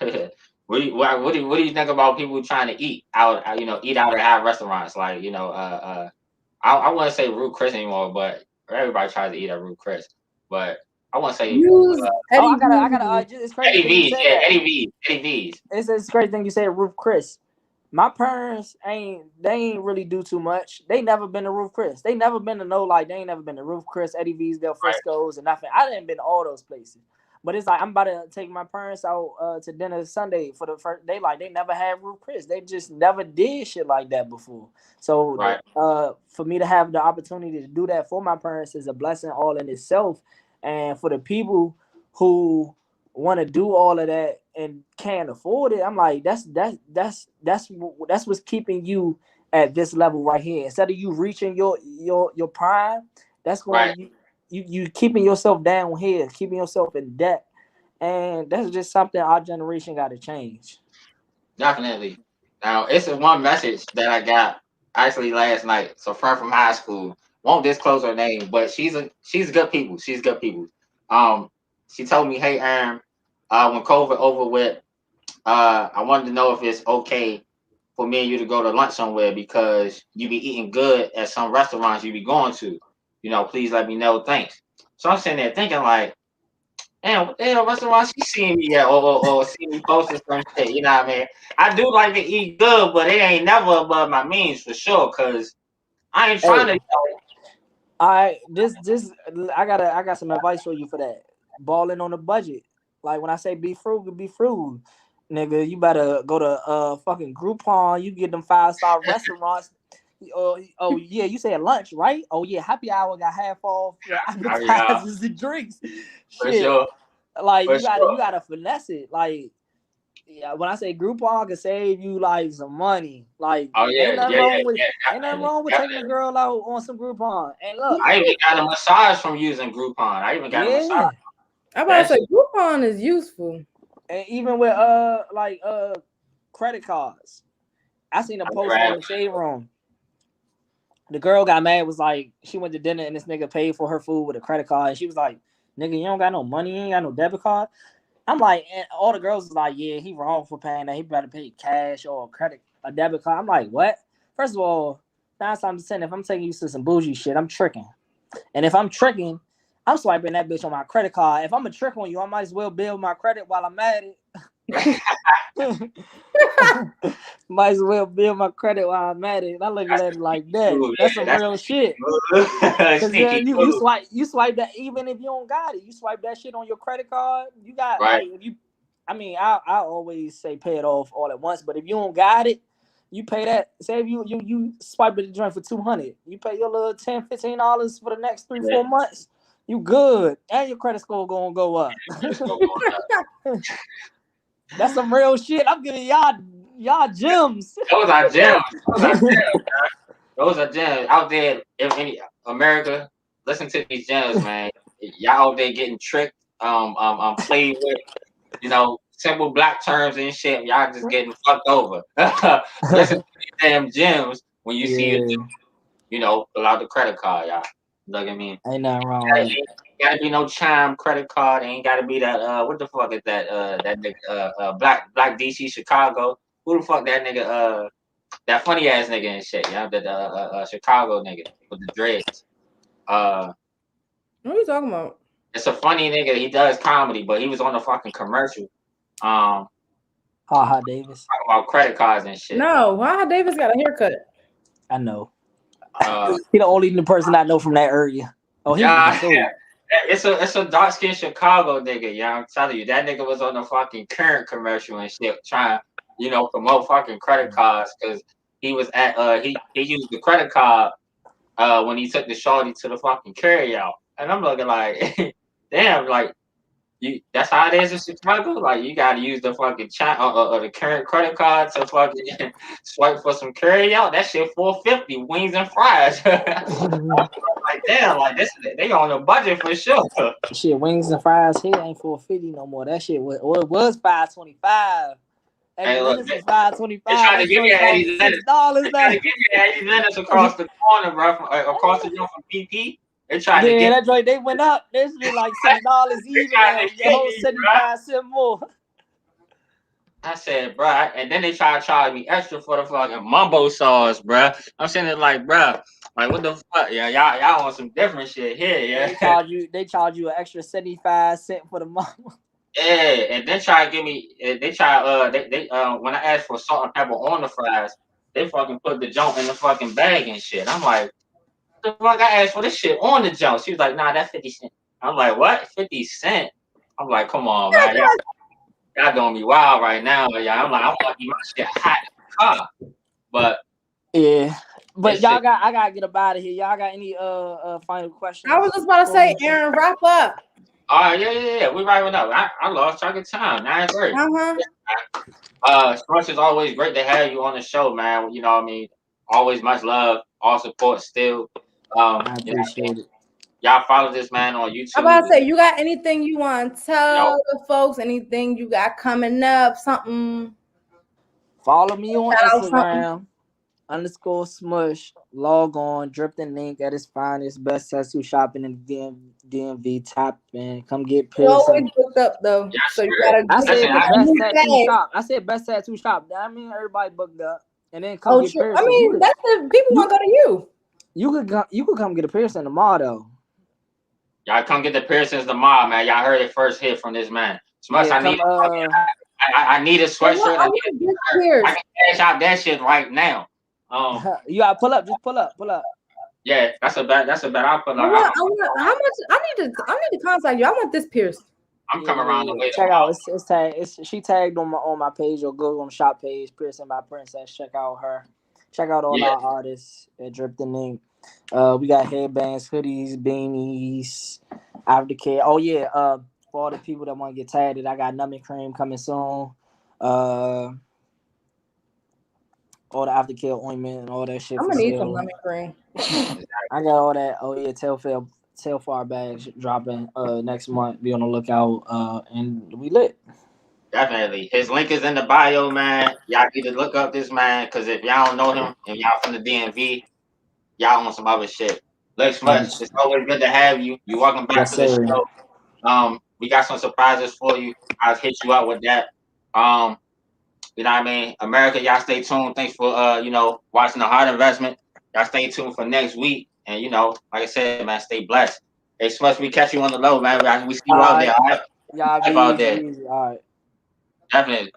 What do you think about people trying to eat out? You know, eat out or have restaurants like you know. I wouldn't say Ruth Chris anymore, but everybody tries to eat at Ruth Chris. But I want to say Use Oh, Eddie I gotta. V. It's crazy Eddie thing you V's. said Yeah, that. Eddie V's. It's crazy thing you said, Ruth Chris. My parents ain't really do too much. They never been to Ruth Chris. They never been to they ain't never been to Ruth Chris, Eddie V's, Del Right, Frisco's, and nothing. I didn't been to all those places. But it's like I'm about to take my parents out to dinner Sunday for the first. They never had Ruth Chris. They just never did shit like that before. So right, for me to have the opportunity to do that for my parents is a blessing all in itself. And for the people who want to do all of that and can't afford it, I'm like, that's what's keeping you at this level right here. Instead of you reaching your prime, that's right. going you keeping yourself down here, keeping yourself in debt, and that's just something our generation got to change. Definitely. Now, it's a one message that I got actually last night. So, friend from high school won't disclose her name, but she's good people. She's good people. Um, she told me, "Hey, Aaron, when COVID over with, I wanted to know if it's okay for me and you to go to lunch somewhere because you be eating good at some restaurants you be going to. You know, please let me know. Thanks." So I'm sitting there thinking like, damn, what the hell restaurant she seen me at or see me posting some shit, you know what I mean? I do like to eat good, but it ain't never above my means for sure, cause I ain't trying Hey, to, you know, this I got some advice for you for that. Balling on a budget. Like when I say be frugal, be frugal. Nigga, you better go to fucking Groupon. You get them 5-star restaurants. Oh yeah, you said lunch, right? Oh yeah, happy hour got half off the yeah, appetizers and drinks. for Shit. sure, Like for you sure. gotta finesse it. Like yeah, when I say Groupon can save you like some money. Like Oh yeah, yeah, yeah, yeah, ain't nothing definitely, wrong with taking a definitely. girl out on some Groupon. And look, I even got a massage from using Groupon. I even got a massage. yeah. I'm about to That say shit, Groupon is useful. And even with credit cards. I seen a I never post on had. the shade room. The girl got mad, was like, she went to dinner and this nigga paid for her food with a credit card. And she was like, nigga, you don't got no money, you ain't got no debit card. I'm like, and all the girls was like, yeah, he wrong for paying that. He better pay cash or a debit card. I'm like, what? First of all, 9 times 10, if I'm taking you to some bougie shit, I'm tricking. And if I'm tricking, I'm swiping that bitch on my credit card. If I'm a trick on you, I might as well build my credit while I'm at it. Might as well build my credit while I'm at it. And I look at That's it the like sneaky that. move. That's Yeah, some that's real the sneaky shit. move. Cause then Sneaky you move. swipe that even if you don't got it. You swipe that shit on your credit card. You got Right, like if you I mean, I always say pay it off all at once, but if you don't got it, you pay that. Say if you swipe the joint for 200, you pay your little $10-15 for the next three yeah, four months. You good, and your credit score gonna go up. let's go going up. That's some real shit. I'm giving y'all gems. Those are gems. Those are gems. Those are gems out there. If any America, listen to these gems, man. Y'all out there getting tricked, played with, you know, simple black terms and shit. Y'all just getting fucked over. Listen to these damn gems when you see it, Yeah, you know, pull out the credit card, y'all. Look at me. ain't nothing wrong with it. Ain't gotta be no chime credit card. Ain't gotta be that. What the fuck is that? That nigga. Black DC Chicago. Who the fuck that nigga? That funny ass nigga and shit. Yeah, the Chicago nigga with the dreads. Uh, What are you talking about? it's a funny nigga. He does comedy, but he was on the fucking commercial. Ha ha, Davis. Talking about credit cards and shit. No, why Davis got a haircut? I know. Uh, He the only person I know from that area. Oh, he was Yeah, so. it's a dark skinned Chicago nigga. Yeah, I'm telling you, that nigga was on the fucking current commercial and shit, trying, promote fucking credit cards because he was at he used the credit card when he took the shorty to the fucking carry out, and I'm looking like, damn, like that's how it is in Chicago. Like you gotta use the fucking the current credit card to fucking swipe for some carry out. That shit 450 wings and fries. Like damn, like this they on a budget for sure. Shit, wings and fries here ain't 450 no more. That shit was 525. Hey, 80 look, minutes was five twenty they five. trying to That give me joint cost $80. $6 They trying now. to give me $80 across the corner, bro, across the room from PP. They trying to Yeah, get that joint they went up. This be like $7 they even trying now. to Your get whole me, bro. 75 cent more. I said, bro, and then they try to charge me extra for the fucking mumbo sauce, bro. I'm saying it like, bro, like what the fuck? Yeah, y'all on some different shit here, They yeah. charge you an extra 75 cent for the month. Yeah, and then try to give me. They try. They when I asked for salt and pepper on the fries, they fucking put the junk in the fucking bag and shit. I'm like, the fuck? I asked for this shit on the junk. She was like, nah, that's 50 cents. I'm like, what? 50 cent? I'm like, come on, man. Y'all doing me wild right now. Yeah, I'm like, I want to eat my shit hot in the car, but Yeah. But this shit. I gotta get up out of here. Y'all got any final questions? I was just about to say, Aaron, wrap up. Oh yeah. We right up. I lost track of time. 9:30. Uh-huh. Sports is always great to have you on the show, man. You know what I mean? Always much love, all support still. I You know what I mean? appreciate it. Y'all follow this man on I'm about to YouTube. say, you got anything you want to You know, tell the folks? Anything you got coming up? Something? Follow me on Shout out something? Instagram _smush. Log on, Drifting Link at its finest, best tattoo shopping in DMV. Tap in, come get You always piercing. booked up though, yeah, so you sure. gotta I get said Listen, the I, best move tattoo fast. shop. I said best tattoo shop. I mean everybody booked up, and then come Oh, get true. I piercing. mean, that's the people You want to go to you. you could come get a piercing tomorrow though. y'all come get the piercings tomorrow, man. Y'all heard it first hit from this man. Smush, Yeah, come I need a I sweatshirt. want, I I need a want this shirt. I pierce. can cash out that shit right now. you gotta pull up. Just pull up. Yeah, that's a bet. That's a bet. I'll put I like want. I want. How much? I need to contact you. I want this pierce. I'm coming around the way Check out tomorrow. it's tag. She tagged on my page or go on shop page. Piercing by Princess. Check out her. Check out all Yeah, our artists at Drifting Ink. We got headbands, hoodies, beanies, aftercare. Oh yeah. For all the people that want to get tagged, I got numbing cream coming soon. All the aftercare ointment and all that shit I'm for gonna need some sale. lemon cream. I got all that. Oh yeah, Telfar bags dropping next month. Be on the lookout. And we lit. definitely. His link is in the bio, man. Y'all need to look up this man because if y'all don't know him and y'all from the DMV, y'all on some other shit. Lex Much, it's always good to have you. You're welcome back Yes, to the sir. show. We got some surprises for you. I'll hit you up with that. You know what I mean? America, y'all stay tuned. Thanks for watching the Heart Investment. Y'all stay tuned for next week. And like I said, man, stay blessed. Hey Smush, we catch you on the low, man. We see All you out right. there, all right? Y'all be Life out easy, there. easy. All right. Definitely.